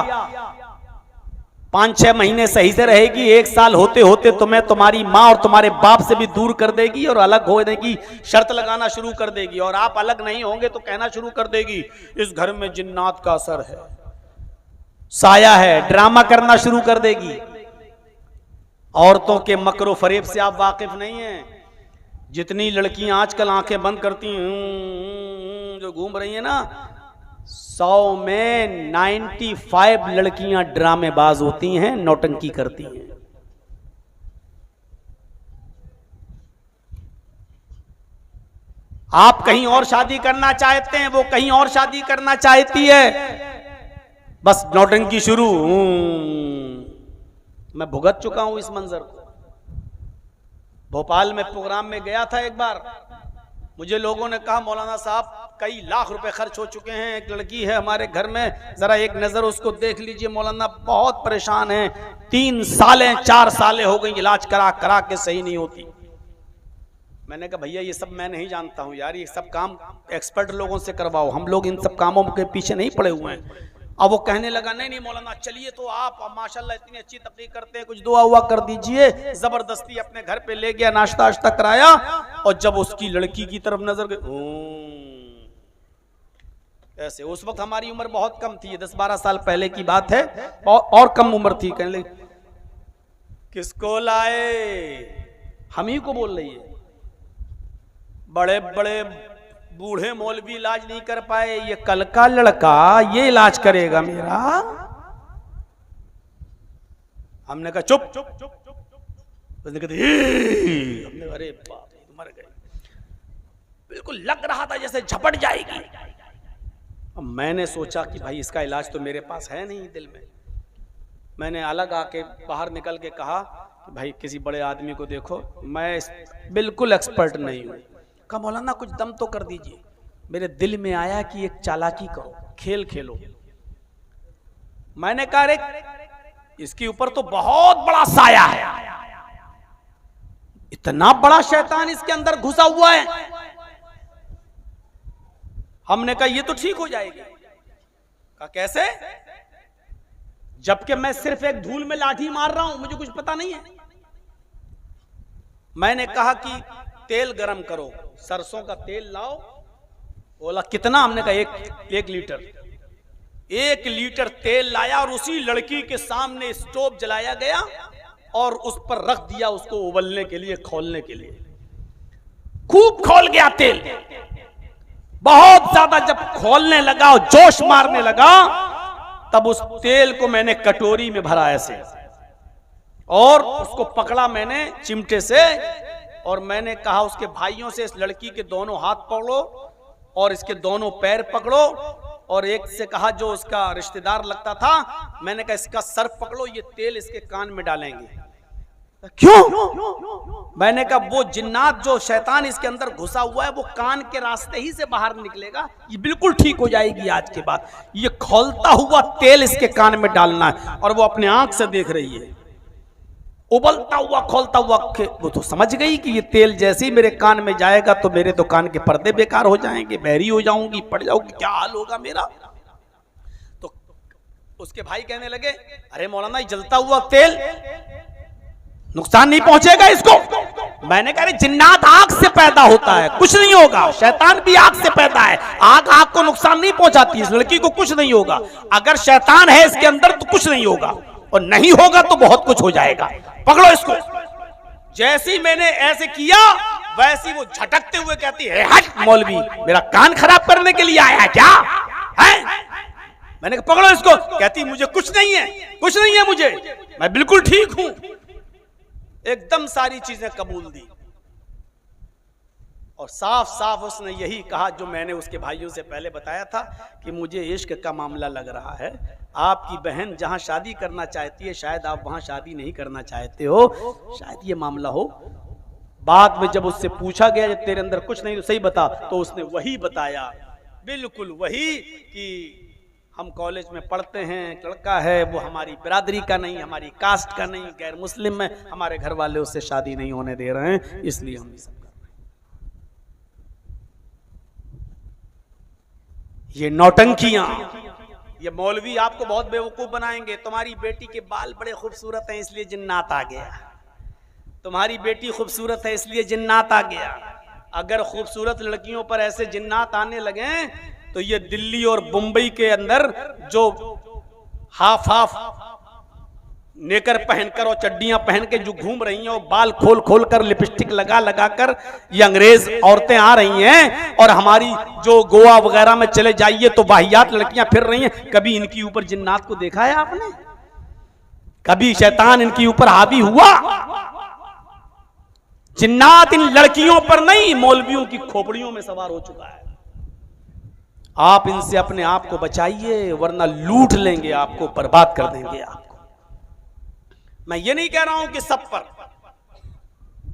5-6 महीने सही से रहेगी, 1 साल होते होते तुम्हें तुम्हारी माँ और तुम्हारे बाप से भी दूर कर देगी और अलग होने की शर्त लगाना शुरू कर देगी। और आप अलग नहीं होंगे तो कहना शुरू कर देगी इस घर में जिन्नात का असर है, साया है, ड्रामा करना शुरू कर देगी। औरतों के मकरो फरेब से आप वाकिफ नहीं हैं। जितनी लड़कियां आजकल आंखें बंद करती हैं जो घूम रही हैं ना, 100 में 95 लड़कियां ड्रामेबाज होती हैं, नौटंकी करती हैं। आप कहीं और शादी करना चाहते हैं, वो कहीं और शादी करना चाहती है, बस नौटंकी शुरू। मैं भुगत चुका हूं इस मंजर को। भोपाल में प्रोग्राम में गया था एक बार, मुझे लोगों ने कहा मौलाना साहब कई लाख रुपए खर्च हो चुके हैं, एक लड़की है हमारे घर में, जरा एक नजर उसको देख लीजिए मौलाना, बहुत परेशान है, 3 सालें 4 सालें हो गई इलाज करा करा के सही नहीं होती। मैंने कहा भैया ये सब मैं नहीं जानता हूँ यार, ये सब काम एक्सपर्ट लोगों से करवाओ, हम लोग इन सब कामों के पीछे नहीं पड़े हुए हैं। अब वो कहने लगा नहीं नहीं मौलाना चलिए, तो आप माशाल्लाह इतनी अच्छी तकरीर करते हैं, कुछ दुआ हुआ कर दीजिए। जबरदस्ती अपने घर पे ले गया, नाश्ता वाश्ता कराया, और जब उसकी लड़की की तरफ नजर गई ऐसे, उस वक्त हमारी उम्र बहुत कम थी, 10-12 साल पहले की बात है, और कम उम्र थी। कहने लगी किसको लाए? हम ही को बोल रही है। बड़े बड़े बूढ़े मौलवी इलाज नहीं कर पाए, ये कल का लड़का ये इलाज करेगा मेरा। हमने कहा चुप चुप चुप चुप। हमने अरे बाप रे मर गए, बिल्कुल लग रहा था जैसे झपट जाएगी। अब मैंने सोचा कि भाई इसका इलाज तो मेरे पास है नहीं दिल में। मैंने अलग आके बाहर निकल के कहा कि भाई किसी बड़े आदमी को देखो, मैं बिल्कुल एक्सपर्ट नहीं हूं। कहा मौलाना कुछ दम तो कर दीजिए। मेरे दिल में आया कि एक चालाकी करो, खेल खेलो। मैंने कहा रे इसके ऊपर तो बहुत बड़ा साया है, इतना बड़ा शैतान इसके अंदर घुसा हुआ है। हमने कहा ये तो ठीक हो जाएगी। कहा कैसे? जबकि मैं सिर्फ एक धूल में लाठी मार रहा हूं, मुझे कुछ पता नहीं है। मैंने कहा कि तेल गरम करो, सरसों का तेल लाओ। बोला कितना? हमने कहा एक लीटर। 1 लीटर तेल लाया और उसी लड़की के सामने स्टोव जलाया गया और उस पर रख दिया उसको उबलने के लिए, खोलने के लिए। खूब खोल गया तेल, बहुत ज्यादा। जब खोलने लगा और जोश मारने लगा, तब उस तेल को मैंने कटोरी में भरा ऐसे, और उसको पकड़ा मैंने चिमटे से, और मैंने कहा उसके भाइयों से इस लड़की के दोनों हाथ पकड़ो और इसके दोनों पैर पकड़ो, और एक से कहा जो उसका रिश्तेदार लगता था, मैंने कहा इसका सर पकड़ो, ये तेल इसके कान में डालेंगे। क्यों? मैंने कहा वो जिन्नात जो शैतान इसके अंदर घुसा हुआ है वो कान के रास्ते ही से बाहर निकलेगा, ये बिल्कुल ठीक हो जाएगी आज के बाद। ये खोलता हुआ तेल इसके कान में डालना है, और वो अपने आंख से देख रही है, उबलता हुआ खोलता हुआ। वो तो समझ गई कि ये तेल जैसे ही मेरे कान में जाएगा तो मेरे तो कान के पर्दे बेकार हो जाएंगे, बहरी हो जाऊंगी, पड़ जाऊंगी, क्या हाल होगा मेरा। तो उसके भाई कहने लगे अरे मौलाना जलता हुआ तेल नुकसान नहीं पहुंचेगा इसको। मैंने कहा जिन्नात आग से पैदा होता है, कुछ नहीं होगा। शैतान भी आग से पैदा है, आग आग को नुकसान नहीं पहुंचाती। इस लड़की को कुछ नहीं होगा। अगर शैतान है इसके अंदर तो कुछ नहीं होगा, और नहीं होगा तो बहुत कुछ हो जाएगा। पकड़ो इसको। जैसे ही मैंने ऐसे किया वैसे वो झटकते हुए कहती है हट मौलवी, मेरा कान खराब करने के लिए आया है क्या है? मैंने कहा पकड़ो इसको। कहती मुझे कुछ नहीं है, कुछ नहीं है मुझे, मैं बिल्कुल ठीक हूं। एकदम सारी चीजें कबूल दी, और साफ साफ उसने यही कहा जो मैंने उसके भाइयों से पहले बताया था कि मुझे इश्क का मामला लग रहा है। आपकी बहन जहां शादी करना चाहती है, शायद आप वहां शादी नहीं करना चाहते हो, शायद ये मामला हो। बाद में जब उससे पूछा गया जब तेरे अंदर कुछ नहीं तो सही बता, तो उसने वही बताया, बिल्कुल वही कि हम कॉलेज में पढ़ते हैं, लड़का है वो हमारी बिरादरी का नहीं, हमारी कास्ट का नहीं, गैर मुस्लिम है, हमारे घर वाले उससे शादी नहीं होने दे रहे हैं, इसलिए हम सब कर रहे हैं। ये नौटंकियां, ये मौलवी आपको बहुत बेवकूफ बनाएंगे। तुम्हारी बेटी के बाल बड़े खूबसूरत हैं इसलिए जिन्नात आ गया, तुम्हारी बेटी खूबसूरत है इसलिए जिन्नात आ गया। अगर खूबसूरत लड़कियों पर ऐसे जिन्नात आने लगे तो ये दिल्ली और मुंबई के अंदर जो हाफ हाफ नेकर पहनकर और चड्डियां पहन के जो घूम रही हैं और बाल खोल खोल कर लिपस्टिक लगा लगा कर ये अंग्रेज औरतें आ रही हैं, और हमारी जो गोवा वगैरह में चले जाइए तो वाहियात लड़कियां फिर रही हैं। कभी इनकी ऊपर जिन्नात को देखा है आपने? कभी शैतान इनकी ऊपर हावी हुआ? जिन्नात इन लड़कियों पर नहीं, मौलवियों की खोपड़ियों में सवार हो चुका है। आप इनसे अपने आप को बचाइए, वरना लूट लेंगे आपको, बर्बाद कर देंगे आपको। मैं ये नहीं कह रहा हूं कि सब पर,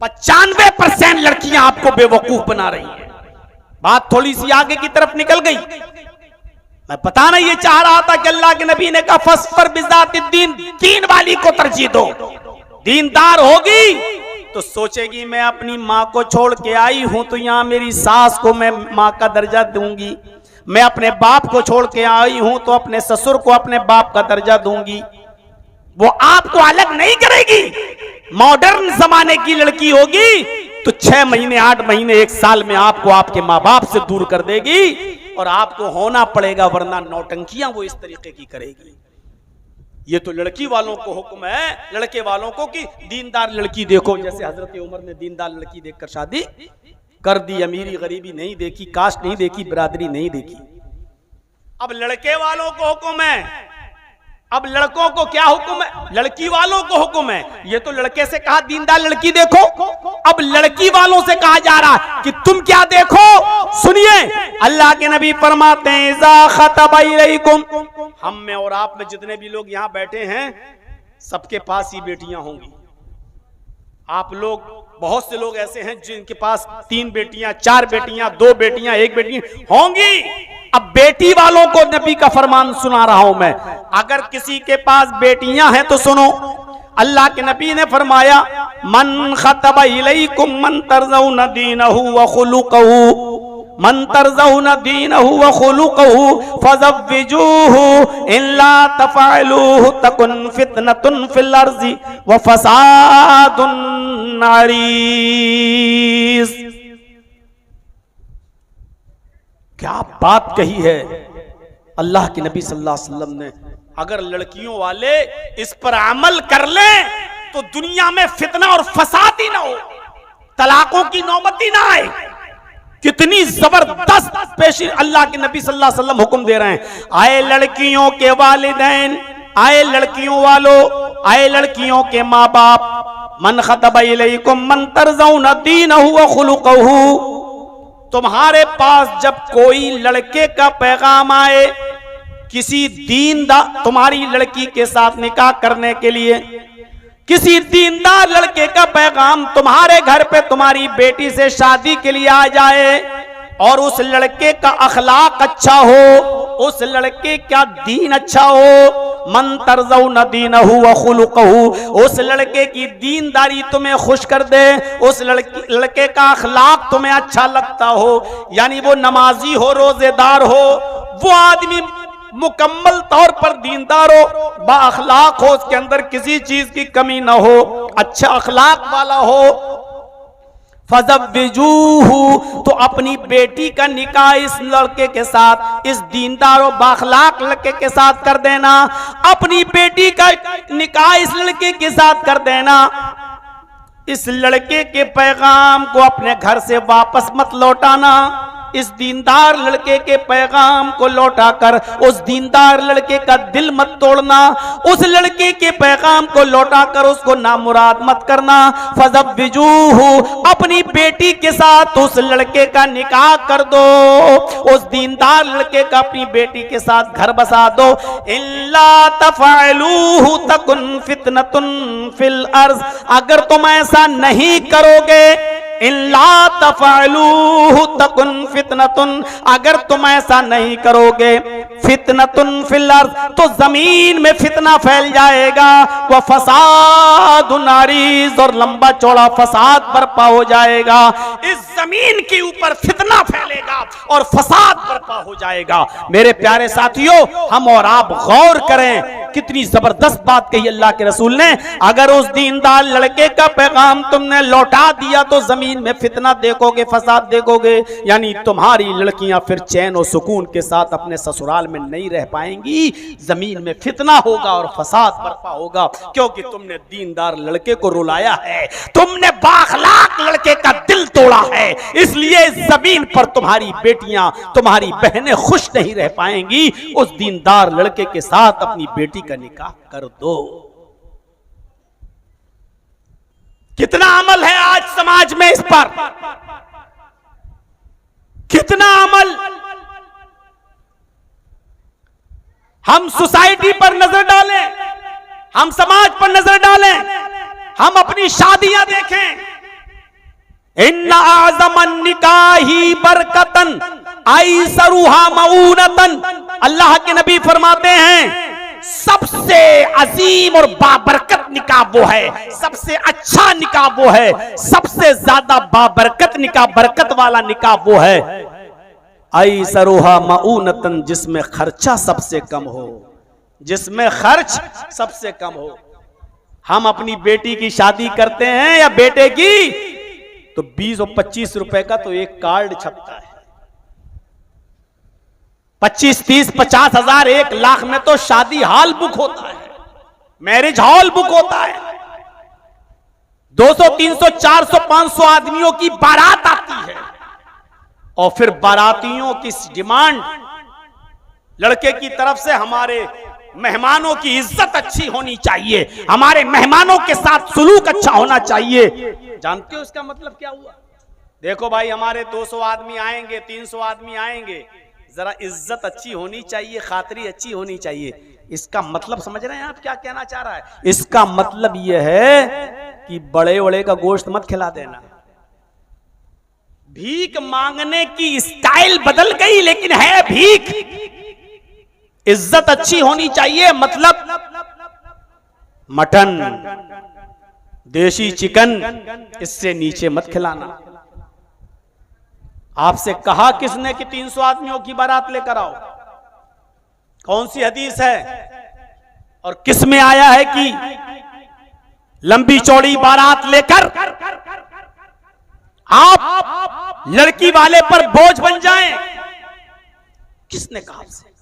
95% लड़कियां आपको बेवकूफ बना रही हैं। बात थोड़ी सी आगे की तरफ निकल गई। मैं पता नहीं ये चाह रहा था कि अल्लाह के नबी ने कहा फस पर बिज़ातिद्दीन, दीन वाली को तरजीह दो। दीनदार होगी तो सोचेगी मैं अपनी माँ को छोड़ के आई हूं तो यहाँ मेरी सास को मैं माँ का दर्जा दूंगी, मैं अपने बाप को छोड़ के आई हूं तो अपने ससुर को अपने बाप का दर्जा दूंगी। वो आपको अलग नहीं करेगी। मॉडर्न जमाने की लड़की होगी तो 6 महीने 8 महीने 1 साल में आपको आपके माँ बाप से दूर कर देगी और आपको होना पड़ेगा, वरना नौटंकियां वो इस तरीके की करेगी। ये तो लड़की वालों को हुक्म है, लड़के वालों को कि दीनदार लड़की देखो, जैसे हजरत उमर ने दीनदार लड़की देखकर शादी कर दी, अमीरी गरीबी नहीं देखी, कास्ट नहीं देखी, बिरादरी नहीं देखी। अब लड़के वालों को हुक्म है, अब लड़कों को क्या हुक्म है? लड़की वालों को हुक्म है। ये तो लड़के से कहा दीनदार लड़की देखो, अब लड़की वालों से कहा जा रहा है कि तुम क्या देखो। सुनिए, अल्लाह के नबी फरमाते हैं इज़ा खतबा इलैकुम, हम में और आप में जितने भी लोग यहां बैठे हैं सबके पास ही बेटियां होंगी। आप लोग, बहुत से लोग ऐसे हैं जिनके पास 3 बेटियां, 4 बेटियां, 2 बेटियां, 1 बेटी होंगी। अब बेटी वालों को नबी का फरमान सुना रहा हूं मैं। अगर किसी के पास बेटियां हैं तो सुनो, अल्लाह के नबी ने फरमाया मन खतबा इलैकुम मन तरज़ौन दीनहु व खुलुकहु, मन तरज़ौन दीनहु व खुलुकहु फज़व्विजूहु इल्ला तफ़अलूहु तकुन फितनतुन फिल अर्ज़ि व फ़सादुन अरीज़। क्या बात कही है अल्लाह के नबी सल्लल्लाहु अलैहि वसल्लम ने। अगर लड़कियों वाले इस पर अमल कर लें तो दुनिया में फितना और फसाद ही ना हो, तलाकों की नौबत ही ना आए। कितनी जबरदस्त पेशी अल्लाह के नबी सल्लल्लाहु अलैहि वसल्लम हुक्म दे रहे हैं। आए लड़कियों के वालिदैन, आए लड़कियों वालों, आए लड़कियों के माँ बाप, मन खतबा इलैकुम मन तरज़ौन दीनहु व खुलुकहु, तुम्हारे पास जब कोई लड़के का पैगाम आए, किसी दीनदार तुम्हारी लड़की के साथ निकाह करने के लिए, किसी दीनदार लड़के का पैगाम तुम्हारे घर पे तुम्हारी बेटी से शादी के लिए आ जाए और उस लड़के का अखलाक अच्छा हो, उस लड़के का दीन अच्छा हो, मन तरज़ौन दीनहु व खुलुकहु, उस लड़के की दीनदारी तुम्हें खुश कर दे, उस लड़के का अखलाक तुम्हें अच्छा लगता हो, यानी वो नमाजी हो, रोजेदार हो, वो आदमी मुकम्मल तौर पर दीनदार हो, बाअखलाक हो, उसके अंदर किसी चीज की कमी ना हो, अच्छा अखलाक वाला हो, फज़व्विजूहु, तो अपनी बेटी का निकाह इस लड़के के साथ, इस दीनदार और बाखलाक लड़के के साथ कर देना। अपनी बेटी का निकाह इस लड़के के साथ कर देना। इस लड़के के पैगाम को अपने घर से वापस मत लौटाना। इस दीनदार लड़के के पैगाम को लौटाकर उस दीनदार लड़के का दिल मत तोड़ना, उस लड़के के पैगाम को लौटाकर उसको नामुराद मत करना। फज़व्विजूहु, अपनी बेटी के साथ उस लड़के का निकाह कर दो, उस दीनदार लड़के का अपनी बेटी के साथ घर बसा दो। इल्ला तफ़अलूहु तकुन फितनतुन फिल अर्ज़, अगर तुम ऐसा नहीं करोगे, इल्ला तफ़अलूहु तकुन फितनतुन, अगर तुम ऐसा नहीं करोगे, फितनतुन फिल अर्ज़, तो जमीन में फितना फैल जाएगा, व फ़सादुन अरीज़, और लंबा चौड़ा फसाद बर्पा हो जाएगा। इस जमीन के ऊपर फितना फैलेगा और फसाद बर्पा हो जाएगा। मेरे प्यारे साथियों, हम और आप गौर करें, कितनी जबरदस्त बात कही अल्लाह के रसूल ने। अगर उस दीनदार लड़के का पैगाम तुमने लौटा दिया तो जमीन में फितना देखोगे, फसाद देखोगे, यानी तुम्हारी लड़कियां फिर चैन और सुकून के साथ अपने ससुराल में नहीं रह पाएंगी। जमीन में फितना होगा और फसाद बर्पा होगा, क्योंकि तुमने दीनदार लड़के को रुलाया है, तुमने बाखलाक लड़के का दिल तोड़ा है। इसलिए जमीन पर तुम्हारी बेटियां, तुम्हारी बहनें खुश नहीं रह पाएंगी। उस दीनदार लड़के के साथ अपनी बेटी का निकाह कर दो। कितना अमल है आज समाज में इस पर, कितना अमल। हम सोसाइटी पर नजर डालें, हम समाज पर नजर डालें, हम अपनी शादियां देखें। इन्ना आज़मन निकाही बरकतन आइसरुहा मऊनतन, अल्लाह के नबी फरमाते हैं, सबसे अजीम और बाबरकत निकाह वो है, सबसे अच्छा निकाह वो है, सबसे ज्यादा बाबरकत निकाह, बरकत वाला निकाह वो है ऐसरुहा मऊनतन, जिसमें खर्चा सबसे कम हो, जिसमें खर्च सबसे कम हो। हम अपनी बेटी की शादी करते हैं या बेटे की, तो 20 और 25 रुपए का तो एक कार्ड छपता है, 25, 30, 50 हजार, 1 लाख में तो शादी हॉल बुक होता है, मैरिज हॉल बुक होता है। 200, 300, 400, 500 आदमियों की बारात आती है और फिर बारातियों की डिमांड लड़के की तरफ से, हमारे मेहमानों की इज्जत अच्छी होनी चाहिए, हमारे मेहमानों के साथ सुलूक अच्छा होना चाहिए। जानते हो इसका मतलब क्या हुआ? देखो भाई, हमारे 200 आदमी आएंगे, 300 आदमी आएंगे, जरा इज्जत अच्छी होनी चाहिए, खातरी अच्छी होनी चाहिए। इसका मतलब समझ रहे हैं आप क्या कहना चाह रहा है? इसका मतलब यह है कि बड़े बड़े का गोश्त मत खिला देना। भीख मांगने की स्टाइल बदल गई, लेकिन है भीख। इज्जत अच्छी होनी चाहिए, मतलब मटन, देशी चिकन, इससे नीचे मत खिलाना। आपसे कहा किसने कि 300 आदमियों की बारात लेकर आओ? कौन सी हदीस है और किस में आया है कि लंबी चौड़ी बारात लेकर आप लड़की वाले पर बोझ बन जाएं? किसने कहा आपसे?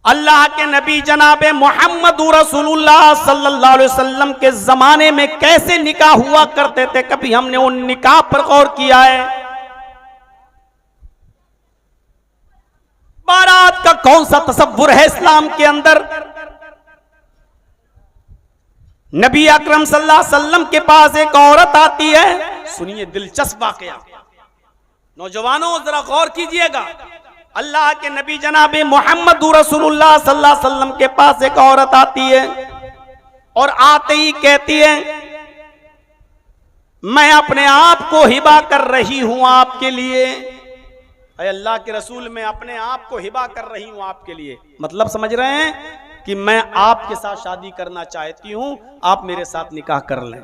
अल्लाह के नबी जनाबे मोहम्मद रसूलुल्लाह सल्लल्लाहु अलैहि वसल्लम के जमाने में कैसे निकाह हुआ करते थे, कभी हमने उन निकाह पर गौर किया है? बारात का कौन सा तसव्वुर है इस्लाम के अंदर? नबी अकरम सल्लल्लाहु अलैहि वसल्लम के पास एक औरत आती है, सुनिए दिलचस्प वाकया, नौजवानों जरा गौर कीजिएगा। अल्लाह के नबी जनाबे मोहम्मद रसूलुल्लाह सल्लल्लाहु अलैहि वसल्लम के पास एक औरत आती है और आते ही कहती है, मैं अपने आप को हिबा कर रही हूं आपके लिए। अरे अल्लाह के रसूल, मैं अपने आप को हिबा कर रही हूं आपके लिए, मतलब समझ रहे हैं कि मैं आपके साथ शादी करना चाहती हूं, आप मेरे साथ निकाह कर लें।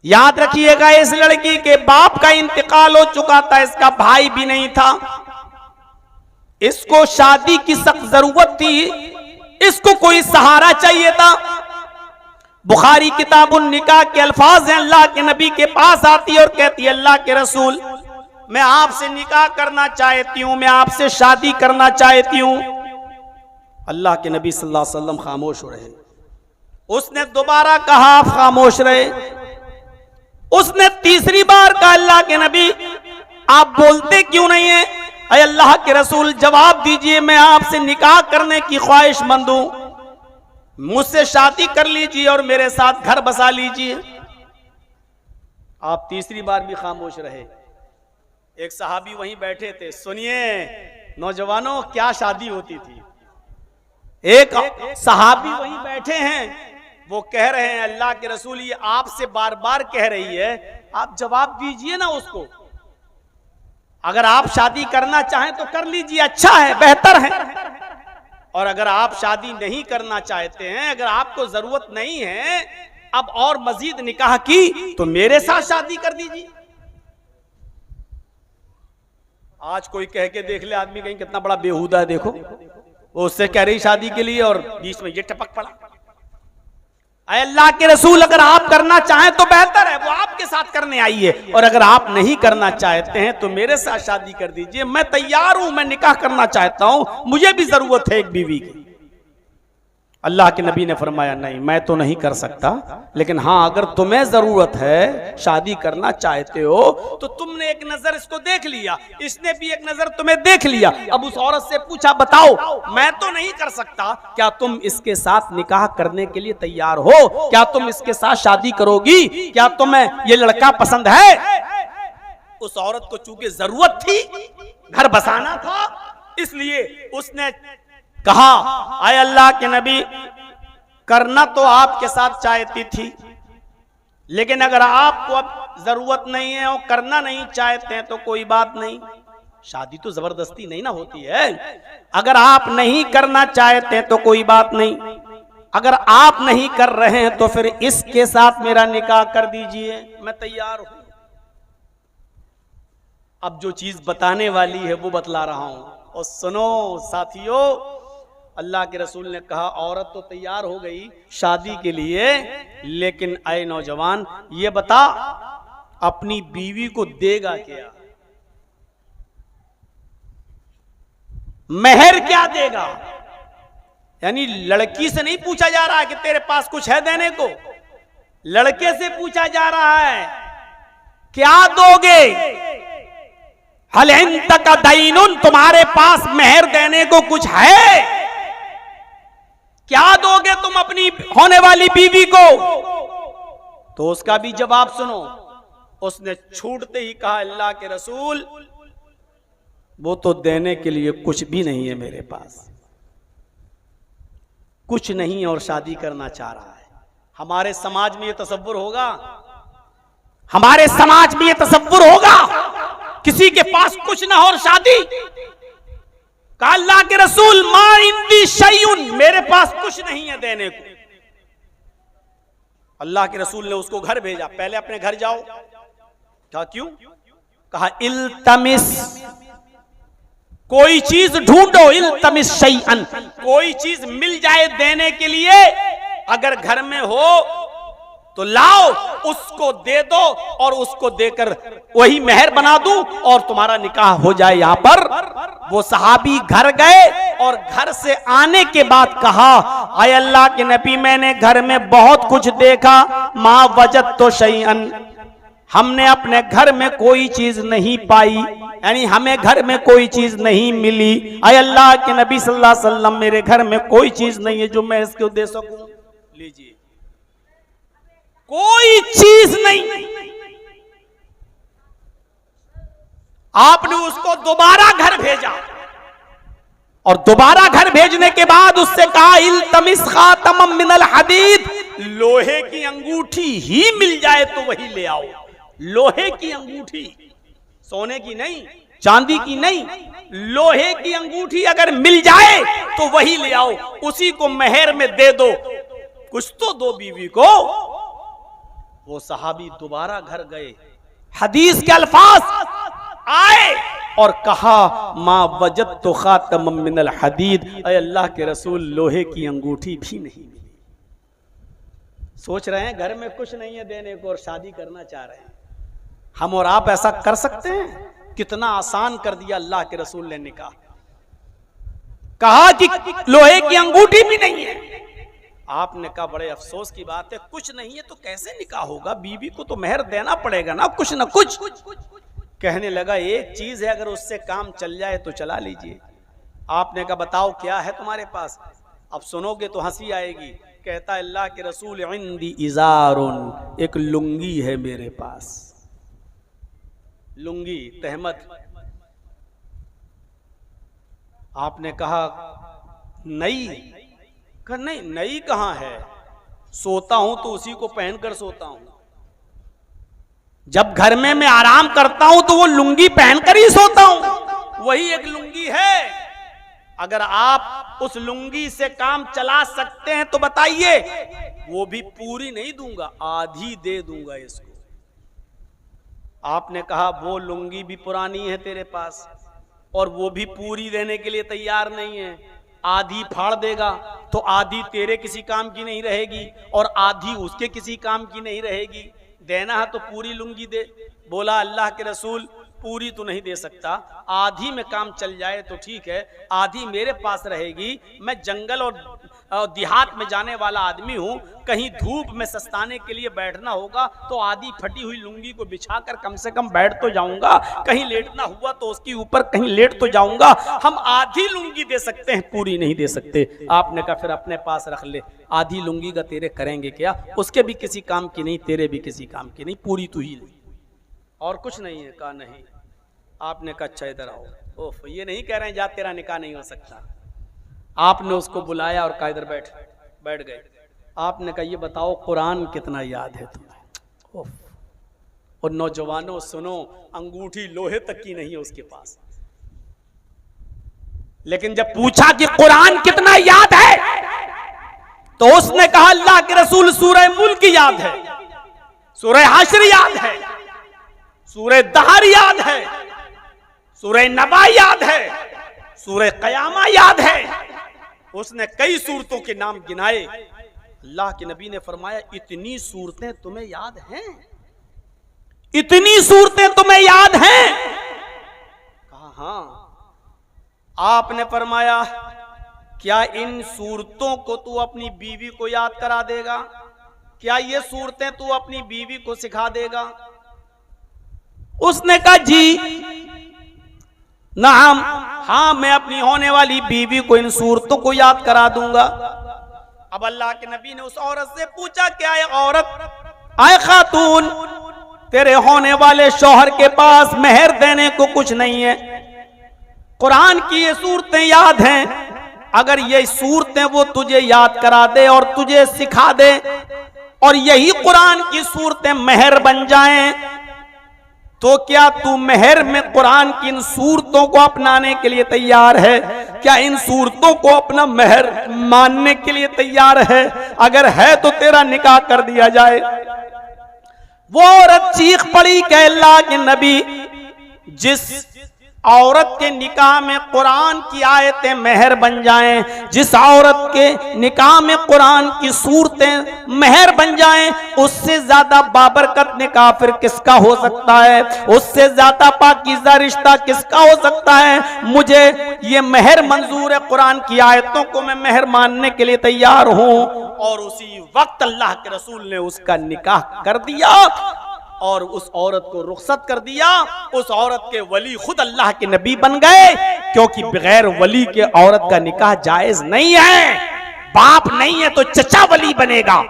याद रखिएगा, इस लड़की के बाप का इंतकाल हो चुका था, इसका भाई भी नहीं था, इसको शादी की सख्त जरूरत थी, इसको कोई सहारा चाहिए था। बुखारी किताबुन निकाह के अल्फाज हैं, अल्लाह के नबी के पास आती है और कहती है, अल्लाह के रसूल, मैं आपसे निकाह करना चाहती हूं, मैं आपसे शादी करना चाहती हूं। अल्लाह के नबी सल्लल्लाहु अलैहि वसल्लम खामोश हो रहे। उसने दोबारा कहा, आप खामोश रहे। उसने तीसरी बार कहा, अल्लाह के नबी आप बोलते क्यों नहीं है? अरे अल्लाह के रसूल, जवाब दीजिए, मैं आपसे निकाह करने की ख्वाहिशमंद हूं, मुझसे शादी कर लीजिए और मेरे साथ घर बसा लीजिए। आप तीसरी बार भी खामोश रहे। एक सहाबी वहीं बैठे थे। सुनिए नौजवानों, क्या शादी होती थी। एक सहाबी वहीं बैठे हैं, वो कह रहे हैं, अल्लाह के रसूल, ये आपसे बार बार कह रही है, आप जवाब दीजिए ना उसको। अगर आप शादी करना चाहें तो कर लीजिए, अच्छा है, बेहतर है। और अगर आप शादी नहीं करना चाहते हैं, अगर आपको जरूरत नहीं है अब और मजीद निकाह की, तो मेरे साथ शादी कर दीजिए। आज कोई कह के देख ले आदमी, कहीं कितना बड़ा बेहुदा है, देखो वो उससे कह रही शादी के लिए और बीच में ये टपक पड़ा। अल्लाह के रसूल, अगर आप करना चाहें तो बेहतर है, वो आपके साथ करने आई है, और अगर आप नहीं करना चाहते हैं तो मेरे साथ शादी कर दीजिए, मैं तैयार हूं, मैं निकाह करना चाहता हूं, मुझे भी जरूरत है एक बीवी की। अल्लाह के नबी ने फरमाया, नहीं मैं तो नहीं कर सकता, लेकिन हाँ अगर तुम्हें जरूरत है, शादी करना चाहते हो, तो तुमने एक नजर इसको देख लिया, इसने भी एक नजर तुम्हें देख लिया। अब उस औरत से पूछा, बताओ मैं तो नहीं कर सकता, क्या तुम इसके साथ निकाह करने के लिए तैयार हो? क्या तुम इसके साथ शादी करोगी? क्या तुम्हें ये लड़का पसंद है? उस औरत को चूंकि जरूरत थी, घर बसाना था, इसलिए उसने कहा, आए अल्लाह के नबी, करना तो आपके साथ चाहती थी, लेकिन अगर आपको अब जरूरत नहीं है और करना नहीं चाहते हैं तो कोई बात नहीं, शादी तो जबरदस्ती नहीं ना होती है। अगर आप नहीं करना चाहते तो कोई बात नहीं, अगर आप नहीं कर रहे हैं तो फिर इसके साथ मेरा निकाह कर दीजिए, मैं तैयार हूं। अब जो चीज बताने वाली है वो बतला रहा हूं, और सुनो साथियों, अल्लाह के रसूल ने कहा औरत तो तैयार हो गई शादी के लिए, लेकिन ऐ नौजवान ये बता अपनी बीवी को देगा क्या, मेहर क्या देगा। यानी लड़की से नहीं पूछा जा रहा है कि तेरे पास कुछ है देने को, लड़के से पूछा जा रहा है क्या दोगे। हल इंतका दईनुन, तुम्हारे पास मेहर देने को कुछ है, क्या दोगे तुम अपनी होने वाली बीवी को। तो उसका भी जवाब सुनो, उसने छूटते ही कहा अल्लाह के रसूल वो तो देने के लिए कुछ भी नहीं है मेरे पास, कुछ नहीं और शादी करना चाह रहा है। हमारे समाज में ये तसव्वुर होगा, हमारे समाज में ये तसव्वुर होगा किसी के पास कुछ ना हो और शादी। कहा अल्लाह के रसूल मा इंदी शैउन, मेरे पास कुछ नहीं है देने को। अल्लाह के रसूल ने उसको घर भेजा, पहले अपने घर जाओ। कहा क्यों? कहा इल्तमिस, कोई चीज ढूंढो, इल्तमिस शैअन, कोई चीज मिल जाए देने के लिए, अगर घर में हो तो लाओ, उसको दे दो और उसको देकर वही मेहर बना दूं और तुम्हारा निकाह हो जाए। यहां पर वो सहाबी घर गए और घर से आने के बाद कहा आय अल्लाह के नबी मैंने घर में बहुत कुछ देखा, मां वजद तो शैअन, हमने अपने घर में कोई चीज नहीं पाई, यानी हमें घर में कोई चीज नहीं मिली। आय अल्लाह के नबी सल्लल्लाहु अलैहि वसल्लम मेरे घर में कोई चीज नहीं है जो मैं इसको दे सकूं। लीजिए, कोई चीज नहीं। आपने उसको दोबारा घर भेजा और दोबारा घर भेजने के बाद उससे कहा इल्तमिस खातमम मिनल हदीद, लोहे की अंगूठी ही मिल जाए तो वही ले आओ। लोहे की अंगूठी, सोने की नहीं, चांदी की नहीं, लोहे की अंगूठी अगर मिल जाए तो वही ले आओ, उसी को मेहर में दे दो, कुछ तो दो बीवी को। वो सहाबी दोबारा घर गए, हदीस के अल्फाज आए और कहा मां वजद तो खातम मिनल हदीद, अय अल्लाह के रसूल लोहे की अंगूठी भी नहीं मिली। सोच रहे हैं घर में कुछ नहीं है देने को और शादी करना चाह रहे हैं। हम और आप ऐसा कर सकते हैं? कितना आसान कर दिया अल्लाह के रसूल ने निकाह। कहा कि लोहे की अंगूठी भी नहीं है। आपने कहा बड़े अफसोस की बात है, कुछ नहीं है तो कैसे निकाह होगा, बीवी को तो मेहर देना पड़ेगा ना कुछ ना कुछ। कहने लगा एक चीज है, अगर उससे काम चल जाए तो चला लीजिए। आपने कहा बताओ क्या है तुम्हारे पास। अब सुनोगे तो हंसी आएगी। कहता है अल्लाह के रसूल इंदी इजारुन, एक लुंगी है मेरे पास, लुंगी तहमत। आपने कहा नई? कहा नहीं, नई कहां है, सोता हूं तो उसी को पहनकर सोता हूं। जब घर में मैं आराम करता हूं तो वो लुंगी पहनकर ही सोता हूं, वही एक लुंगी है। अगर आप उस लुंगी से काम चला सकते हैं तो बताइए, वो भी पूरी नहीं दूंगा, आधी दे दूंगा इसको। आपने कहा वो लुंगी भी पुरानी है तेरे पास और वो भी पूरी देने के लिए तैयार नहीं है, आधी फाड़ देगा तो आधी तेरे किसी काम की नहीं रहेगी और आधी उसके किसी काम की नहीं रहेगी। देना है तो पूरी लुंगी दे। बोला अल्लाह के रसूल पूरी तो नहीं दे सकता, आधी में काम चल जाए तो ठीक है, आधी मेरे पास रहेगी। मैं जंगल और देहात में जाने वाला आदमी हूँ, कहीं धूप में सस्ताने के लिए बैठना होगा तो आधी फटी हुई लुंगी को बिछाकर कम से कम बैठ तो जाऊंगा, कहीं लेटना हुआ तो उसके ऊपर कहीं लेट तो जाऊंगा। हम आधी लुंगी दे सकते हैं, पूरी नहीं दे सकते। आपने कहा फिर अपने पास रख ले, आधी लुंगी का तेरे करेंगे क्या, उसके भी किसी काम की नहीं, तेरे भी किसी काम की नहीं, पूरी तू ही ले, और कुछ नहीं है। कहा नहीं। आपने कहा अच्छा इधर आओ। ओफ, ये नहीं कह रहे हैं जा तेरा निकाह नहीं हो सकता। आपने उसको बुलाया और कहा इधर बैठ गए। आपने कहा ये बताओ कुरान कितना याद है तुम्हें। ओफ, और नौजवानों सुनो, अंगूठी लोहे तक की नहीं है उसके पास, लेकिन जब पूछा कि कुरान कितना याद है तो उसने कहा अल्लाह के रसूल सूरह मुल्क याद है, सूरह हश्र याद है, सूरह दहर याद है, सूरह नबा याद है, सूरह कयामा याद है। उसने कई सूरतों के नाम गिनाए। अल्लाह के नबी ने फरमाया इतनी सूरतें तुम्हें याद हैं, इतनी सूरतें तुम्हें याद हैं? कहा हाँ। आपने फरमाया क्या इन सूरतों को तू अपनी बीवी को याद करा देगा? क्या ये सूरतें तू अपनी बीवी को सिखा देगा? उसने कहा जी नाम, हाँ मैं अपनी होने वाली बीवी को इन सूरतों को याद करा दूंगा। अब अल्लाह के नबी ने उस औरत से पूछा क्या है औरत, आए खातून तेरे होने वाले शौहर के पास मेहर देने को कुछ नहीं है, कुरान की ये सूरतें याद हैं, अगर ये सूरतें वो तुझे याद करा दे और तुझे सिखा दे और यही कुरान की सूरतें मेहर बन जाएं, तो क्या तू मेहर में कुरान की इन सूरतों को अपनाने के लिए तैयार है? क्या इन सूरतों को अपना मेहर मानने के लिए तैयार है? अगर है तो तेरा निकाह कर दिया जाए। वो औरत चीख पड़ी कि अल्लाह के नबी, जिस औरत के निकाह में कुरान की आयतें मेहर बन जाएं, जिस औरत के निकाह में कुरान की सूरतें मेहर बन जाएं, उससे ज्यादा बाबरकत निकाह फिर किसका हो सकता है? उससे ज्यादा पाकीज़ा रिश्ता किसका हो सकता है? मुझे ये मेहर मंजूर है, कुरान की आयतों को मैं मेहर मानने के लिए तैयार हूं। और उसी वक्त अल्लाह के रसूल ने उसका निकाह कर दिया और उस औरत को रुखसत कर दिया। उस औरत के वली खुद अल्लाह के नबी बन गए, क्योंकि बगैर वली के औरत का निकाह जायज नहीं है। बाप नहीं है तो चचा वली बनेगा,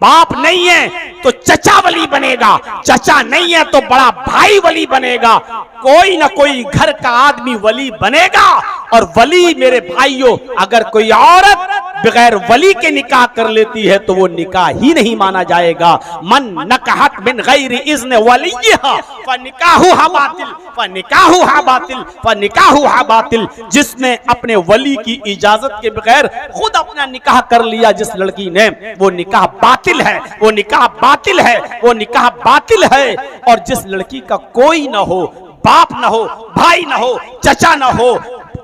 बाप नहीं है तो चचा वली बनेगा, चचा नहीं है तो बड़ा भाई वली बनेगा, कोई ना कोई घर का आदमी वली बनेगा। और वली मेरे भाइयों, अगर कोई औरत बगैर वली के निकाह कर लेती है तो वो निकाह ही नहीं माना जाएगा। मन नकाहत बिन गैर इज़्न वलियहा फनिकाहुहा बातिल फनिकाहुहा बातिल फनिकाहुहा बातिल। जिसने अपने वली की इजाजत के बगैर खुद अपना निकाह कर लिया जिस लड़की ने, वो निकाह बातिल है, वो निकाह बातिल है, वो निकाह बातिल है। और जिस लड़की का कोई ना हो, बाप ना हो, भाई ना हो, चचा ना हो,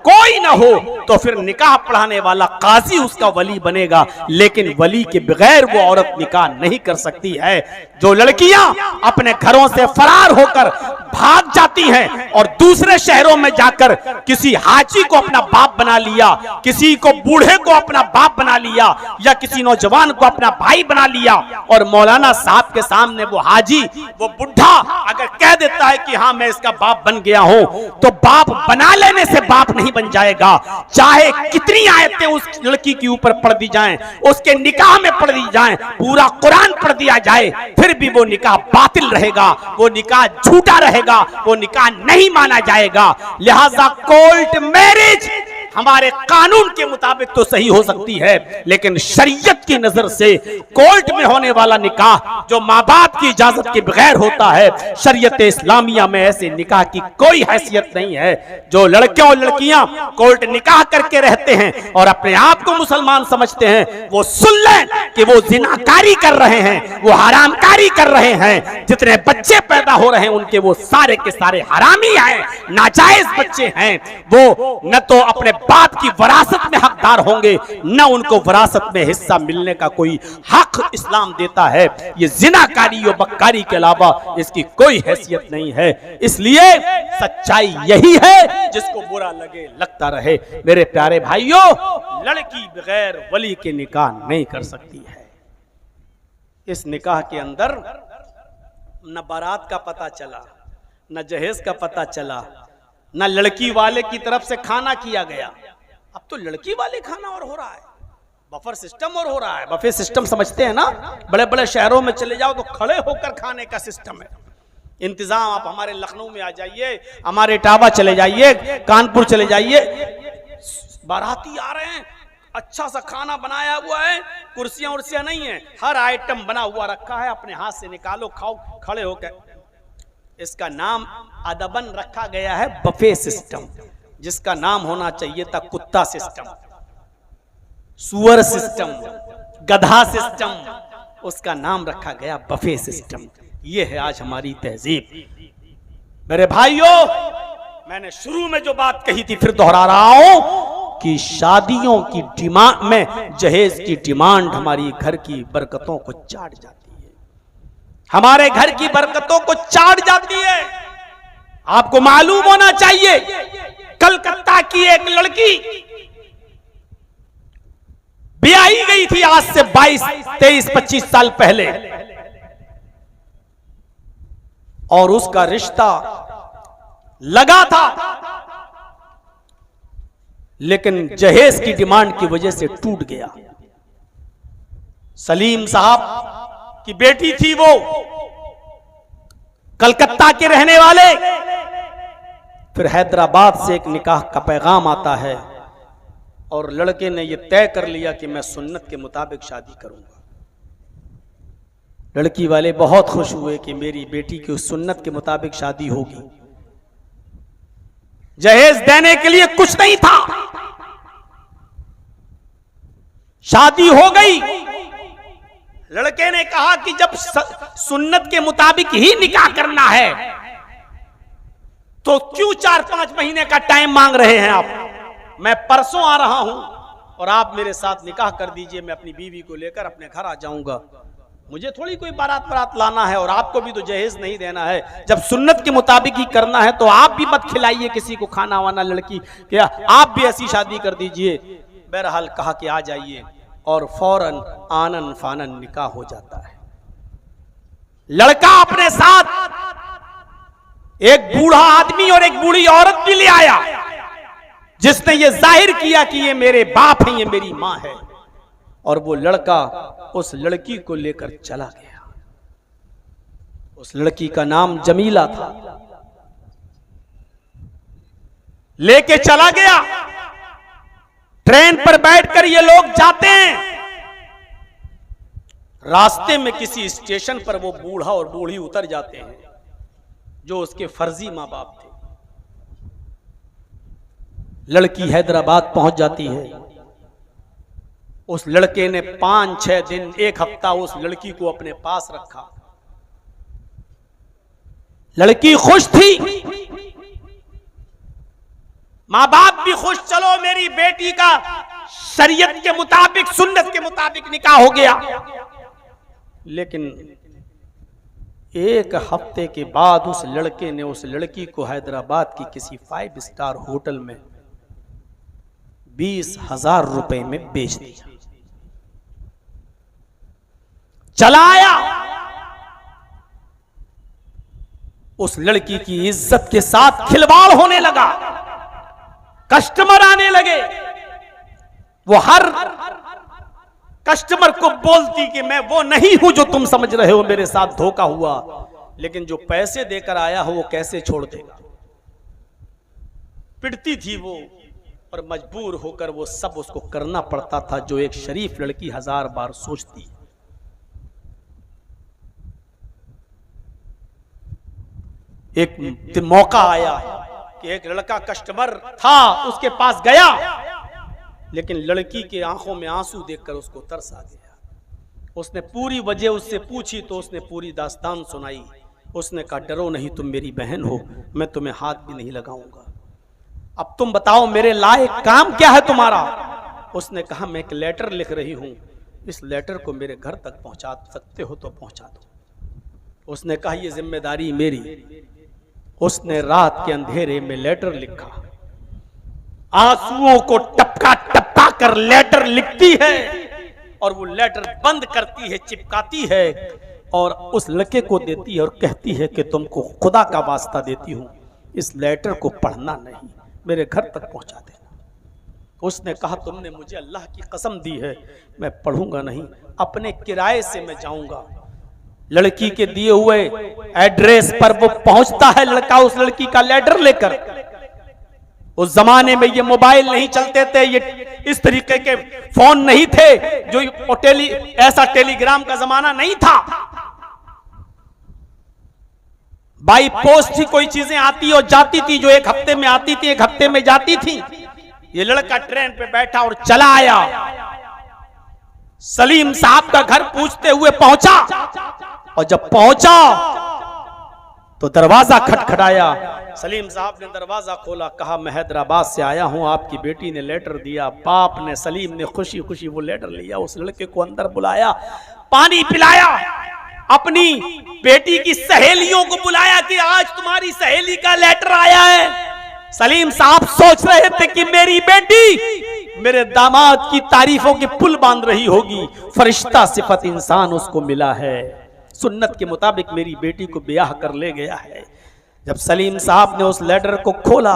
कोई ना हो, तो फिर निकाह पढ़ाने वाला काजी उसका वली बनेगा, लेकिन वली के बगैर वो औरत निकाह नहीं कर सकती है। जो लड़कियां अपने घरों से फरार होकर भाग जाती हैं और दूसरे शहरों में जाकर किसी हाजी को अपना बाप बना लिया, किसी को बूढ़े को अपना बाप बना लिया, या किसी नौजवान को अपना भाई बना लिया, और मौलाना साहब के सामने वो हाजी, वो बुढ़ा अगर कह देता है कि हाँ मैं इसका बाप बन गया हूं, तो बाप बना लेने से बाप नहीं बन जाएगा। चाहे कितनी आयतें उस लड़की के ऊपर पढ़ दी जाएं, उसके निकाह में पढ़ दी जाएं, पूरा कुरान पढ़ दिया जाए, फिर भी वो निकाह बातिल रहेगा, वो निकाह झूठा रहेगा, वो निकाह नहीं माना जाएगा। लिहाजा कोर्ट मैरिज हमारे कानून के मुताबिक तो सही हो सकती है, लेकिन शरीयत की नजर से कोर्ट में होने वाला निकाह जो माँ बाप की इजाजत के बगैर होता है, शरीयत इस्लामिया में ऐसे निकाह की कोई हैसियत नहीं है। जो लड़के और लड़कियां कोर्ट निकाह करके रहते हैं और अपने आप को मुसलमान समझते हैं, वो सुन लें कि वो जिनाकारी कर रहे हैं, वो हरामकारी कर रहे हैं। जितने बच्चे पैदा हो रहे हैं उनके वो सारे के सारे हरामी हैं, नाजायज बच्चे हैं। वो न तो अपने बाप की वरासत में हकदार होंगे, न उनको वरासत में हिस्सा मिलने का कोई हक इस्लाम देता है। ये जिनाकारी और बक्कारी के अलावा इसकी कोई हैसियत नहीं है। इसलिए सच्चाई यही है, जिसको बुरा लगे लगता रहे। मेरे प्यारे भाइयों, लड़की बगैर वली के निकाह नहीं कर सकती है। इस निकाह के अंदर न बारात का पता चला, न जहेज का पता चला, न लड़की वाले की तरफ से खाना किया गया। अब तो लड़की वाले खाना और हो रहा है, बफर सिस्टम और हो रहा है। बफे सिस्टम समझते हैं ना, बड़े बड़े शहरों में चले जाओ तो खड़े होकर खाने का सिस्टम है, इंतजाम। आप हमारे लखनऊ में आ जाइए, हमारे इटावा चले जाइए, कानपुर चले जाइए, बाराती आ रहे हैं, अच्छा सा खाना बनाया हुआ है, कुर्सियां उर्सियां नहीं है, हर आइटम बना हुआ रखा है, अपने हाथ से निकालो खाओ खड़े होकर। इसका नाम अदबन रखा गया है बफे सिस्टम। जिसका नाम होना चाहिए था कुत्ता सिस्टम, सुअर सिस्टम, गधा सिस्टम, उसका नाम रखा गया बफे सिस्टम। ये है आज हमारी तहजीब। मेरे भाइयों, मैंने शुरू में जो बात कही थी फिर दोहरा रहा हूं कि शादियों की डिमांड में जहेज की डिमांड हमारी घर की बरकतों को चाट जाती है, हमारे घर की बरकतों को चाट जाती है। आपको मालूम होना चाहिए, कलकत्ता की एक लड़की ब्याही गई थी आज से 22, 23, 25 साल पहले, और उसका रिश्ता लगा था, लेकिन जहेज की डिमांड की वजह से टूट गया। सलीम साहब की बेटी थी वो, कलकत्ता के रहने वाले। फिर हैदराबाद से एक निकाह का पैगाम आता है और लड़के ने यह तय कर लिया कि मैं सुन्नत के मुताबिक शादी करूंगा। लड़की वाले बहुत खुश हुए कि मेरी बेटी की उस सुन्नत के मुताबिक शादी होगी। जहेज देने के लिए कुछ नहीं था, शादी हो गई। लड़के ने कहा कि जब सुन्नत के मुताबिक ही निकाह करना है तो क्यों 4-5 महीने का टाइम मांग रहे हैं आप? मैं परसों आ रहा हूं और आप मेरे साथ निकाह कर दीजिए, मैं अपनी बीवी को लेकर अपने घर आ जाऊंगा। मुझे थोड़ी कोई बारात लाना है और आपको भी तो जहेज नहीं देना है। जब सुन्नत के मुताबिक ही करना है तो आप भी मत खिलाइए किसी को खाना वाना लड़की, क्या आप भी ऐसी शादी कर दीजिए। बहरहाल कहा कि आ जाइए, और फौरन आनन फानन निकाह हो जाता है। लड़का अपने साथ एक बूढ़ा आदमी और एक बूढ़ी औरत भी ले आया, जिसने ये जाहिर किया कि ये मेरे बाप हैं, ये मेरी मां है। और वो लड़का उस लड़की को लेकर चला गया। उस लड़की का नाम जमीला था। लेके चला गया। ट्रेन पर बैठकर ये लोग जाते हैं। रास्ते में किसी स्टेशन पर वो बूढ़ा और बूढ़ी उतर जाते हैं, जो उसके फर्जी मां बाप थे। लड़की हैदराबाद पहुंच जाती है। उस लड़के ने 5-6 दिन, 1 हफ्ता उस लड़की को अपने पास रखा। लड़की खुश थी, मां बाप भी खुश, चलो मेरी बेटी का शरीयत के मुताबिक, सुन्नत के मुताबिक निकाह हो गया। लेकिन 1 हफ्ते के बाद उस लड़के ने उस लड़की को हैदराबाद की किसी 5 स्टार होटल में 20,000 रुपए में बेच दिया। चला आया। उस लड़की की इज्जत के साथ खिलवाड़ होने लगा, कस्टमर आने लगे। वो हर कस्टमर को बोलती कि मैं वो नहीं हूं जो तुम समझ रहे हो, मेरे साथ धोखा हुआ, लेकिन जो पैसे देकर आया हो वो कैसे छोड़ देगा। पिटती थी वो, और मजबूर होकर वो सब उसको करना पड़ता था जो एक शरीफ लड़की 1000 बार सोचती। एक मौका आया कि एक लड़का कस्टमर था, उसके पास गया, लेकिन लड़की के आंखों में आंसू देखकर उसको तरस आ गया। उसने पूरी वजह उससे पूछी तो उसने पूरी दास्तान सुनाई। उसने कहा, डरो नहीं, तुम मेरी बहन हो, मैं तुम्हें हाथ भी नहीं लगाऊंगा। अब तुम बताओ मेरे लायक काम क्या है तुम्हारा? उसने कहा, मैं एक लेटर लिख रही हूं, इस लेटर को मेरे घर तक पहुंचा सकते हो तो पहुंचा दो। उसने कहा, यह जिम्मेदारी मेरी। उसने रात के अंधेरे में लेटर लिखा, आंसुओं को टपका टपका कर लेटर लिखती है, और वो लेटर बंद करती है, चिपकाती है, और उस लड़के को देती है और कहती है कि तुमको खुदा का वास्ता देती हूं, इस लेटर को पढ़ना नहीं, मेरे घर तक पहुंचा देना। उसने कहा, तुमने मुझे अल्लाह की कसम दी है, मैं पढ़ूंगा नहीं, अपने किराए से मैं जाऊंगा। लड़की के दिए हुए एड्रेस पर वो पहुंचता है, लड़का उस लड़की का लेटर लेकर। उस जमाने में ये मोबाइल नहीं चलते थे, ये इस तरीके के फोन नहीं थे, जो ऐसा टेलीग्राम का जमाना नहीं था। बाई पोस्ट ही कोई चीजें आती और जाती थी, जो एक हफ्ते में आती थी, एक हफ्ते में जाती थी। ये लड़का ट्रेन पे बैठा और चला आया। सलीम साहब का घर पूछते हुए पहुंचा, और जब पहुंचा तो दरवाजा खटखटाया। सलीम साहब ने दरवाजा खोला, कहा मैं हैदराबाद से आया हूं, आपकी बेटी ने लेटर दिया। बाप ने, सलीम ने खुशी खुशी वो लेटर लिया, उस लड़के को अंदर बुलाया, पानी पिलाया, अपनी बेटी की सहेलियों को बुलाया कि आज तुम्हारी सहेली का लेटर आया है। सलीम साहब सोच रहे थे कि मेरी बेटी मेरे दामाद की तारीफों के पुल बांध रही होगी, फरिश्ता सिफत इंसान उसको मिला है, सुन्नत के मुताबिक मेरी बेटी को ब्याह कर ले गया है। जब सलीम साहब ने उस लेटर को खोला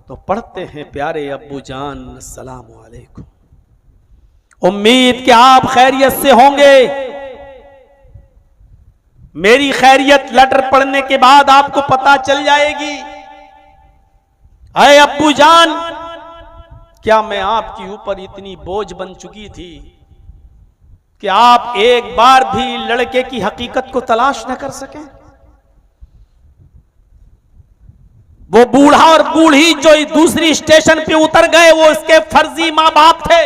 तो पढ़ते हैं, प्यारे अब्बू जान अस्सलाम वालेकुम, उम्मीद कि आप खैरियत से होंगे। मेरी खैरियत लेटर पढ़ने के बाद आपको पता चल जाएगी। अरे अब्बू जान, क्या मैं आपके ऊपर इतनी बोझ बन चुकी थी कि आप एक बार भी लड़के की हकीकत को तलाश न कर सके? वो बूढ़ा और बूढ़ी जो दूसरी स्टेशन पे उतर गए, वो इसके फर्जी मां बाप थे।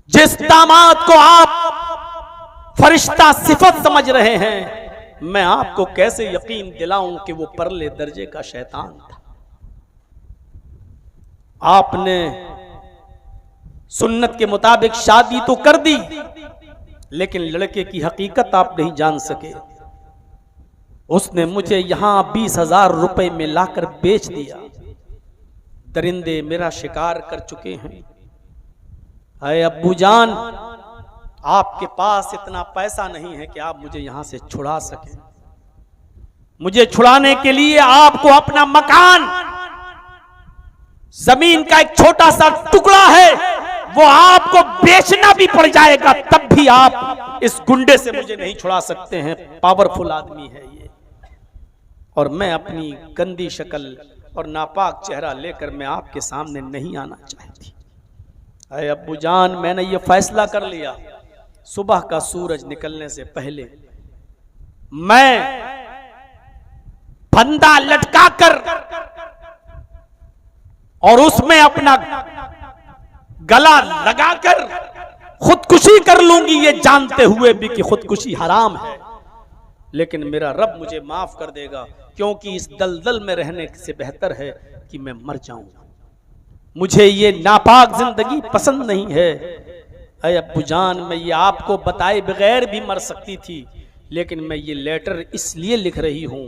जिस दामाद को आप फरिश्ता सिफत समझ रहे हैं, मैं आपको कैसे यकीन दिलाऊं कि वो परले दर्जे का शैतान था। आपने सुन्नत के मुताबिक शादी तो कर दी, लेकिन लड़के की हकीकत आप नहीं जान सके। उसने मुझे यहां 20,000 रुपए में लाकर बेच दिया। दरिंदे मेरा शिकार कर चुके हैं। अरे अब्बू जान, आपके पास इतना पैसा नहीं है कि आप मुझे यहां से छुड़ा सकें। मुझे छुड़ाने के लिए आपको अपना मकान, जमीन का एक छोटा सा टुकड़ा है, वो आपको बेचना भी पड़ जाएगा, तब भी आप इस गुंडे से मुझे नहीं छुड़ा सकते हैं। पावरफुल आदमी है ये, और मैं अपनी गंदी शक्ल और नापाक चेहरा लेकर मैं आपके सामने नहीं आना चाहती। अरे अब्बू जान, मैंने ये फैसला कर लिया, सुबह का सूरज निकलने से पहले मैं फंदा लटकाकर और उसमें अपना गला लगाकर खुदकुशी कर लूंगी, ये जानते हुए भी कि खुदकुशी हराम है। लेकिन मेरा रब मुझे माफ कर देगा, क्योंकि इस दलदल में रहने से बेहतर है कि मैं मर जाऊं। मुझे ये नापाक जिंदगी पसंद नहीं है। अरे अब्बू जान, मैं ये आपको बताए बगैर भी मर सकती थी, लेकिन मैं ये लेटर इसलिए लिख रही हूं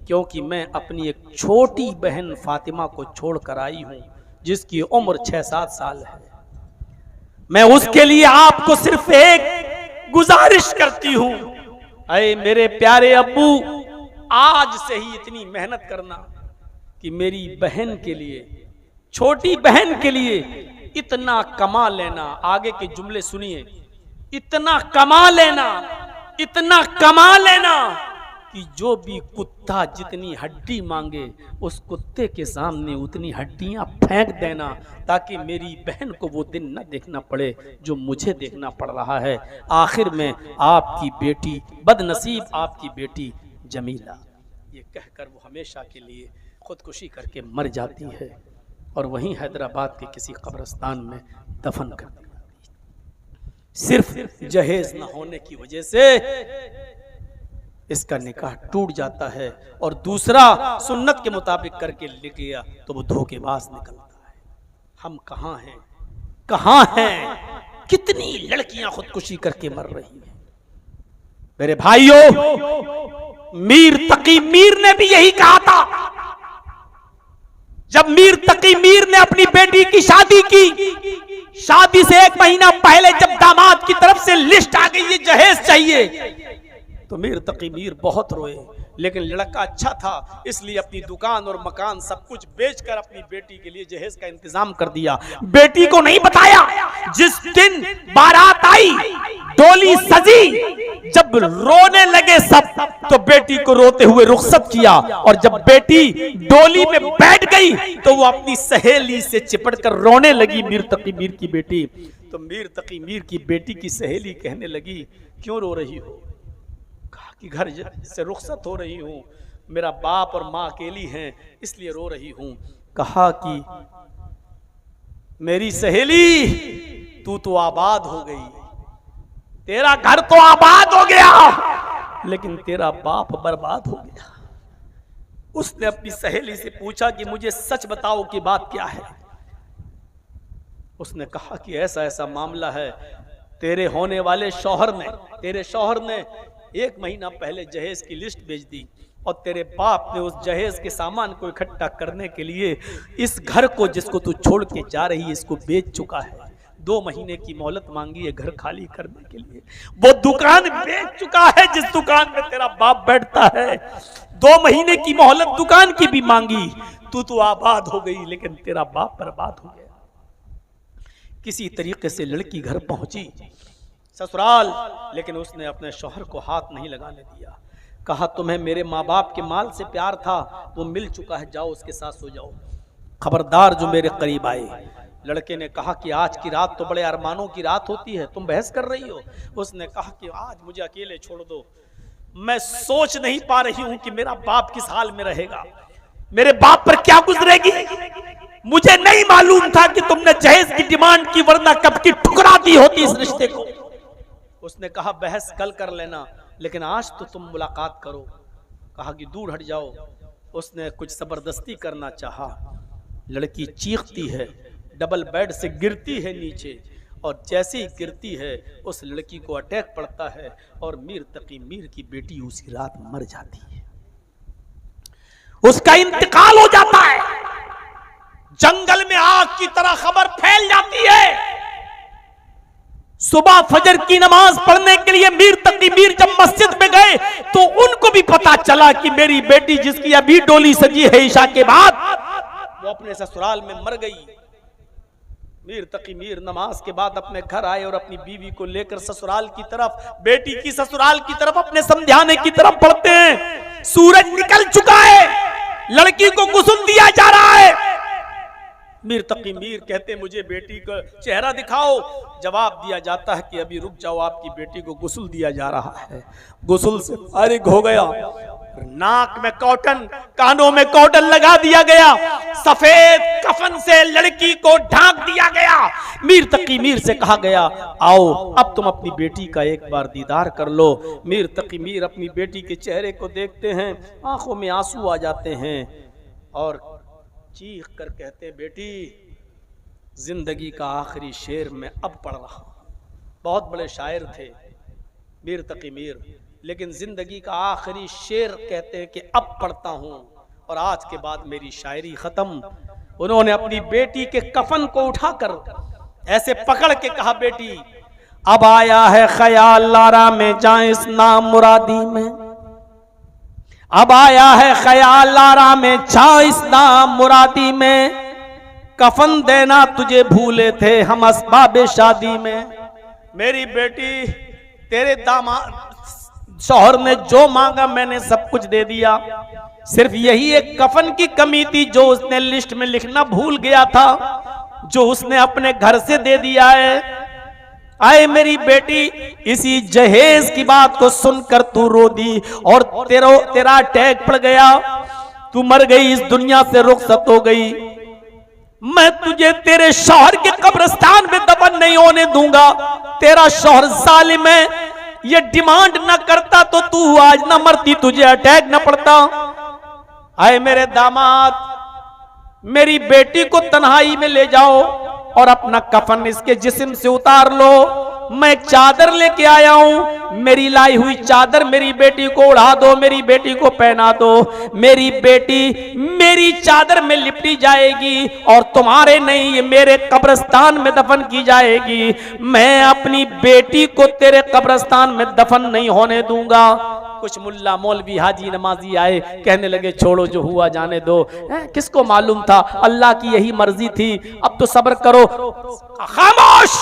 क्योंकि मैं अपनी एक छोटी बहन फातिमा को छोड़ कर आई हूं, जिसकी उम्र 6-7 साल है। मैं उसके लिए आपको सिर्फ एक गुजारिश करती हूं। अरे मेरे प्यारे अब्बू, आज से ही इतनी मेहनत करना कि मेरी बहन के लिए, छोटी बहन के लिए इतना कमा लेना। आगे के जुमले सुनिए, इतना कमा लेना, इतना कमा लेना कि जो भी कुत्ता जितनी हड्डी मांगे, उस कुत्ते के सामने उतनी हड्डियां फेंक देना, ताकि मेरी बहन को वो दिन न देखना पड़े जो मुझे देखना पड़ रहा है। आखिर में आपकी बेटी, बदनसीब आपकी बेटी जमीला, ये कहकर वो हमेशा के लिए खुदकुशी करके मर जाती है और वहीं हैदराबाद के किसी कब्रिस्तान में दफन कर दी। सिर्फ जहेज न होने की वजह से इसका निकाह टूट जाता है, और दूसरा सुन्नत के मुताबिक करके लिख लिया तो वो धोखेबाज निकलता है। हम कहां हैं, कहां हैं? कितनी लड़कियां खुदकुशी करके मर रही हैं। मेरे भाइयों, मीर तकी मीर ने भी यही कहा था। जब मीर तकी मीर ने अपनी बेटी की शादी की, शादी से 1 महीना पहले जब दामाद की तरफ से लिस्ट आ गई ये जहेज चाहिए, तो मीर तकी मीर बहुत रोए। लेकिन लड़का अच्छा था, इसलिए अपनी दुकान और मकान सब कुछ बेचकर अपनी बेटी के लिए जहेज का इंतजाम कर दिया। बेटी को नहीं बताया। जिस दिन बारात आई, डोली सजी, जब रोने लगे सब, तो बेटी को रोते हुए रुखसत किया, और जब बेटी डोली में बैठ गई तो वो अपनी सहेली से चिपट कर रोने लगी, मीर तकी मीर की बेटी। तो मीर तकी मीर की बेटी की सहेली कहने लगी, क्यों रो रही हो? कहा कि घर से रुखसत हो रही हूँ, मेरा बाप और माँ अकेली हैं इसलिए रो रही हूँ। कहा कि मेरी सहेली तू तो आबाद हो गई, तेरा घर तो आबाद हो गया, लेकिन तेरा बाप बर्बाद हो गया। उसने अपनी सहेली से पूछा कि मुझे सच बताओ कि बात क्या है। उसने कहा कि ऐसा ऐसा मामला है, तेरे होने वाले तेरे शौहर ने 1 महीना पहले जहेज की लिस्ट भेज दी और तेरे बाप ने उस जहेज के सामान को इकट्ठा करने के लिए इस घर को जिसको तू छोड़ के जा रही है इसको बेच चुका है। 2 महीने की मोहलत मांगी है घर खाली करने के लिए। वो दुकान बेच चुका है जिस दुकान में तेरा बाप बैठता है। 2 महीने की मोहलत दुकान की भी मांगी, तू तो आबाद हो गई लेकिन तेरा बाप बर्बाद हो गया। किसी तरीके से लड़की घर पहुंची ससुराल, लेकिन उसने अपने शौहर को हाथ नहीं लगाने दिया। कहा तुम्हें मेरे माँ बाप के माल से प्यार था, वो मिल चुका है, जाओ उसके साथ सो जाओ, खबरदार जो मेरे करीब आए। लड़के ने कहा कि आज की रात तो बड़े अरमानों की रात होती है, तुम बहस कर रही हो। उसने कहा कि आज मुझे अकेले छोड़ दो, मैं सोच नहीं पा रही हूं कि मेरा बाप किस हाल में रहेगा, मेरे बाप पर क्या गुजरेगी। मुझे नहीं मालूम था कि तुमने जहेज की डिमांड की, वरना कब की ठुकरा दी होती इस रिश्ते को। उसने कहा बहस कल कर लेना, लेकिन आज तो तुम मुलाकात करो। कहा कि दूर हट जाओ। उसने कुछ जबरदस्ती करना चाहा। लड़की चीखती है, डबल बेड से गिरती है नीचे, और जैसे ही गिरती है उस लड़की को अटैक पड़ता है और मीर तकी मीर की बेटी उसी रात मर जाती है। उसका इंतकाल हो जाता है। जंगल में आग की तरह खबर फैल जाती है। सुबह फजर की नमाज पढ़ने के लिए मीर तकी मीर जब मस्जिद में गए तो उनको भी पता चला कि मेरी बेटी जिसकी अभी डोली सजी है ईशा के बाद, वो अपने ससुराल में मर गई। मीर तकी मीर नमाज के बाद अपने घर आए और अपनी बीवी को लेकर ससुराल की तरफ, बेटी की ससुराल की तरफ, अपने समझाने की तरफ बढ़ते हैं। सूरज निकल चुका है, लड़की को गुस्ल दिया जा रहा है। मीर तकी मीर कहते मुझे बेटी का चेहरा दिखाओ। जवाब दिया जाता है कि अभी रुक जाओ, आपकी बेटी को गुस्ल दिया जा रहा है। गुस्ल से फारिग हो गया, नाक में कॉटन, कानों में कॉटन लगा दिया गया, सफेद कफन से लड़की को ढांक दिया गया। मीर तकी मीर से कहा गया आओ अब तुम अपनी बेटी का एक बार दीदार कर लो। मीर तकी मीर अपनी बेटी के चेहरे को देखते हैं, आंखों में आंसू आ जाते हैं और चीख कर कहते बेटी जिंदगी का आखिरी शेर मैं अब पढ़ रहा हूं। बहुत बड़े शायर थे मीर तकी मीर, लेकिन जिंदगी का आखिरी शेर कहते हैं कि अब पढ़ता हूं और आज के बाद मेरी शायरी खत्म। उन्होंने अपनी बेटी के कफन को उठाकर ऐसे पकड़ के कहा बेटी अब आया है ख्याल लारा में जाए इस नाम मुरादी में, अब आया है ख्याल लारा में जा इस नाम मुरादी में, कफन देना तुझे भूले थे हम असबाबे शादी में। मेरी बेटी तेरे दामाद शौहर ने जो मांगा मैंने सब कुछ दे दिया, सिर्फ यही एक कफन की कमी थी जो उसने लिस्ट में लिखना भूल गया था, जो उसने अपने घर से दे दिया है। आए मेरी बेटी इसी जहेज की बात को सुनकर तू रो दी और तेरा अटैक पड़ गया, तू मर गई, इस दुनिया से रुखसत हो गई। मैं तुझे तेरे शौहर के कब्रिस्तान में दफन नहीं होने दूंगा। तेरा शौहर जालिम है, ये डिमांड न करता तो तू आज न मरती, तुझे अटैक न पड़ता। आए मेरे दामाद मेरी बेटी को तन्हाई में ले जाओ और अपना कफन इसके जिस्म से उतार लो। मैं एक चादर लेके आया हूं, मेरी लाई हुई चादर मेरी बेटी को उड़ा दो, मेरी बेटी को पहना दो। मेरी बेटी मेरी चादर में लिपटी जाएगी और तुम्हारे नहीं, ये मेरे कब्रिस्तान में दफन की जाएगी। मैं अपनी बेटी को तेरे कब्रिस्तान में दफन नहीं होने दूंगा। कुछ मुल्ला मौलवी हाजी नमाजी आए, कहने लगे छोड़ो जो हुआ जाने दो, किसको मालूम था, अल्लाह की यही मर्जी थी, अब तो सब्र करो। खामोश,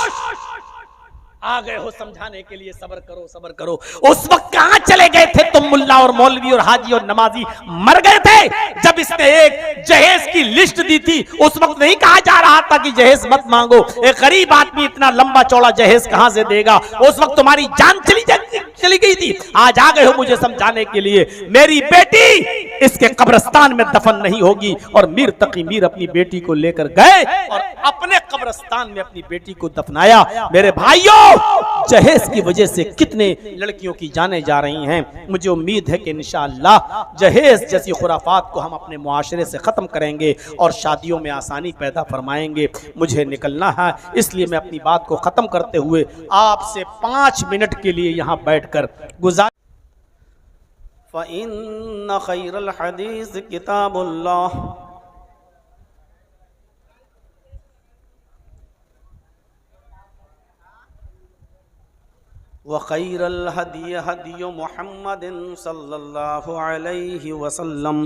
आ गए हो समझाने के लिए, सब्र करो सब्र करो। उस वक्त कहां चले गए थे तुम मुल्ला और मौलवी और हाजी और नमाजी? मर गए थे जब इसने एक जहेज की लिस्ट दी थी। उस वक्त नहीं कहा जा रहा था कि जहेज मत मांगो, एक गरीब आदमी इतना लंबा चौड़ा जहेज कहां से देगा। उस वक्त तुम्हारी जान चली गई थी। आज आ गए हो मुझे समझाने के लिए। मेरी बेटी इसके कब्रिस्तान में दफन नहीं होगी। और मीर तकी मीर अपनी बेटी को लेकर गए और अपने कब्रिस्तान में अपनी बेटी को दफनाया। मेरे भाइयों, जहेज की वजह से कितने लड़कियों की जानें जा रही हैं। मुझे उम्मीद है कि इंशाअल्लाह जहेज जैसी खुराफात को हम अपने मुआशरे से ख़त्म करेंगे और शादियों में आसानी पैदा फरमाएंगे। मुझे निकलना है, इसलिए मैं अपनी बात को ख़त्म करते हुए आपसे 5 मिनट के लिए यहाँ बैठकर गुजार फ़इन्न खैरल हदीस किताबुल्लाह व खैरल हदी हदी मुहम्मदिन सल्लल्लाहु अलैहि वसल्लम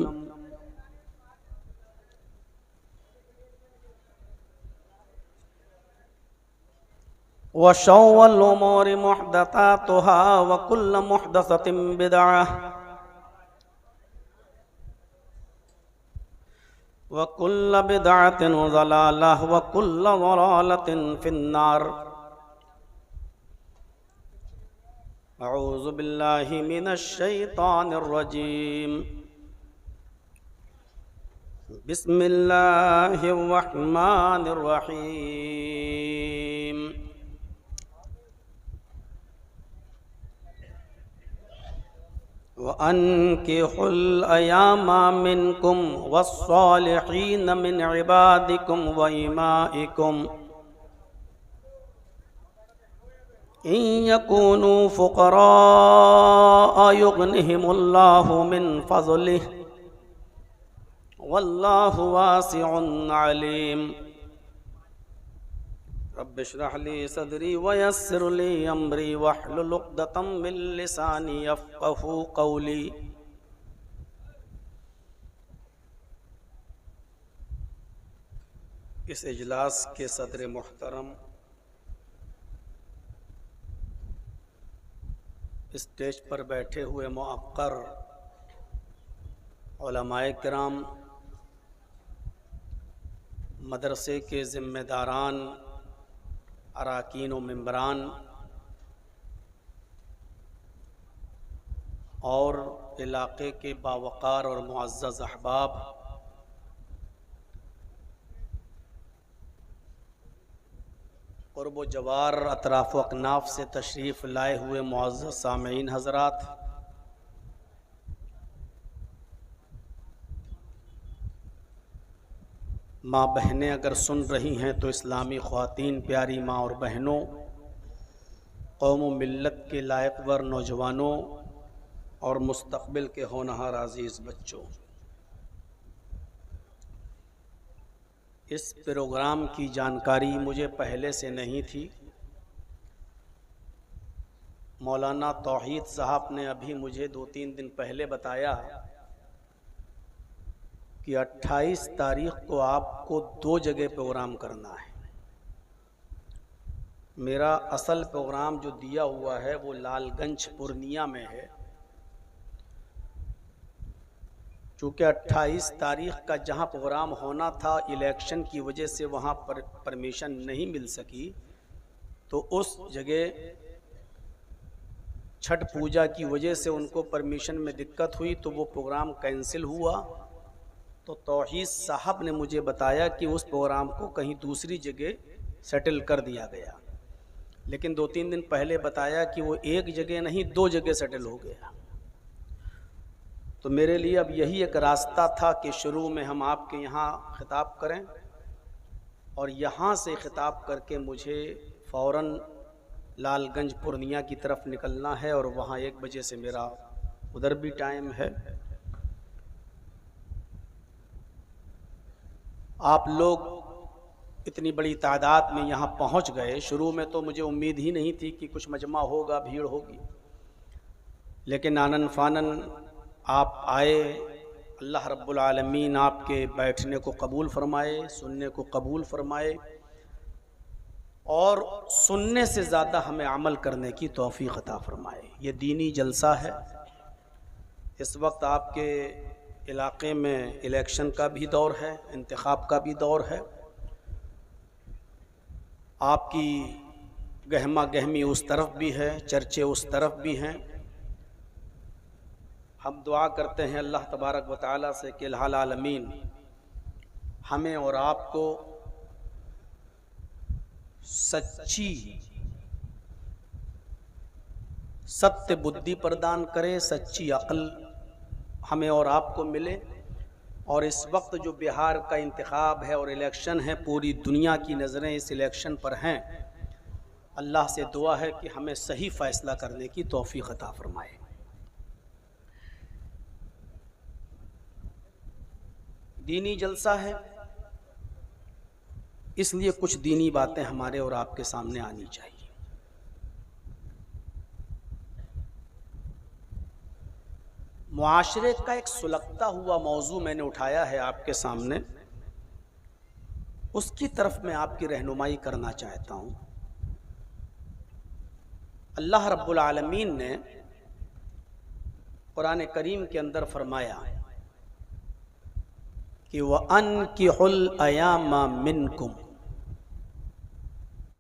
व शर्रुल उमूरि मुहदसातुहा व कुल्लु मुहदसतिन बिदअह व कुल्लु बिदअतिन ज़लालह व कुल्लु ज़लालतिन फिन्नार। अऊज़ु बिल्लाहि मिनश शैतानिर रजीम। बिस्मिल्लाहिर रहमानिर रहीम। व अनकिहुल अयामा मिनकुम वस्सालिहीन मिन इबादिकुम व इमाइकुम इन यकूनू फुक़रा युग़निहिमुल्लाहु मिन फ़ज़लिहि वल्लाहु वासिउन अलीम। रब्बि इश्रह ली सदरी व यस्सिर ली अमरी वहलुल उक़दतम मिन लिसानी यफ़क़हू क़ौली। इस इजलास के सदर मुहतरम, स्टेज पर बैठे हुए मुअक्कर उलमाए किराम, मदरसे के ज़िम्मेदारान, अराकीन व मेंबरान और इलाक़े के बावक़ार और मुअज़्ज़ज़ अहबाब, क़ुर्ब व जवार अतराफ़ व अकनाफ़ से तशरीफ़ लाए हुए मुअज़्ज़ज़ सामीईन हज़रात, माँ बहनें अगर सुन रही हैं तो इस्लामी ख़वातीन, प्यारी माँ और बहनों, कौम व मिल्लत के लायक़वर नौजवानों और मुस्तक़बिल के होनहार अज़ीज़ बच्चों, इस प्रोग्राम की जानकारी मुझे पहले से नहीं थी। मौलाना तौहीद साहब ने अभी मुझे 2-3 दिन पहले बताया कि 28 तारीख़ को आपको 2 जगह प्रोग्राम करना है। मेरा असल प्रोग्राम जो दिया हुआ है वो लालगंज पूर्णिया में है। चूँकि 28 तारीख़ का जहाँ प्रोग्राम होना था, इलेक्शन की वजह से वहाँ पर परमिशन नहीं मिल सकी, तो उस जगह छठ पूजा की वजह से उनको परमिशन में दिक्कत हुई, तो वो प्रोग्राम कैंसिल हुआ। तो तौहीद साहब ने मुझे बताया कि उस प्रोग्राम को कहीं दूसरी जगह सेटल कर दिया गया, लेकिन 2-3 दिन पहले बताया कि वो एक जगह नहीं 2 जगह सेटल हो गया। तो मेरे लिए अब यही एक रास्ता था कि शुरू में हम आपके यहाँ ख़िताब करें और यहाँ से ख़िताब करके मुझे फ़ौरन लालगंज पूर्णिया की तरफ निकलना है और वहाँ 1 बजे से मेरा उधर भी टाइम है। आप लोग इतनी बड़ी तादाद में यहाँ पहुँच गए। शुरू में तो मुझे उम्मीद ही नहीं थी कि कुछ मजमा होगा, भीड़ होगी, लेकिन आनन फानन आप आए। अल्लाह रब्बुल आलमीन आपके बैठने को कबूल फ़रमाए, सुनने को कबूल फ़रमाए और सुनने से ज़्यादा हमें अमल करने की तौफ़ीक़ अता फ़रमाए। ये दीनी जलसा है। इस वक्त आपके इलाक़े में इलेक्शन का भी दौर है, इंतखाब का भी दौर है। आपकी गहमा गहमी उस तरफ भी है, चर्चे उस तरफ भी हैं। हम दुआ करते हैं अल्लाह तबारक व तआला से कि अल्लाह आलमीन हमें और आपको सच्ची सत्य बुद्धि प्रदान करे, सच्ची अक्ल हमें और आपको मिले। और इस वक्त जो बिहार का इंतखाब है और इलेक्शन है, पूरी दुनिया की नज़रें इस इलेक्शन पर हैं। अल्लाह से दुआ है कि हमें सही फ़ैसला करने की तौफीक अता फरमाए। दीनी जलसा है, इसलिए कुछ दीनी बातें हमारे और आपके सामने आनी चाहिए। मुआशरे का एक सुलगता हुआ मौजू मैंने उठाया है आपके सामने, उसकी तरफ मैं आपकी रहनुमाई करना चाहता हूँ। अल्लाह रब्बुल आलमीन ने कुरान करीम के अंदर फरमाया कि वअन्किहुल अयामा मिनकुम,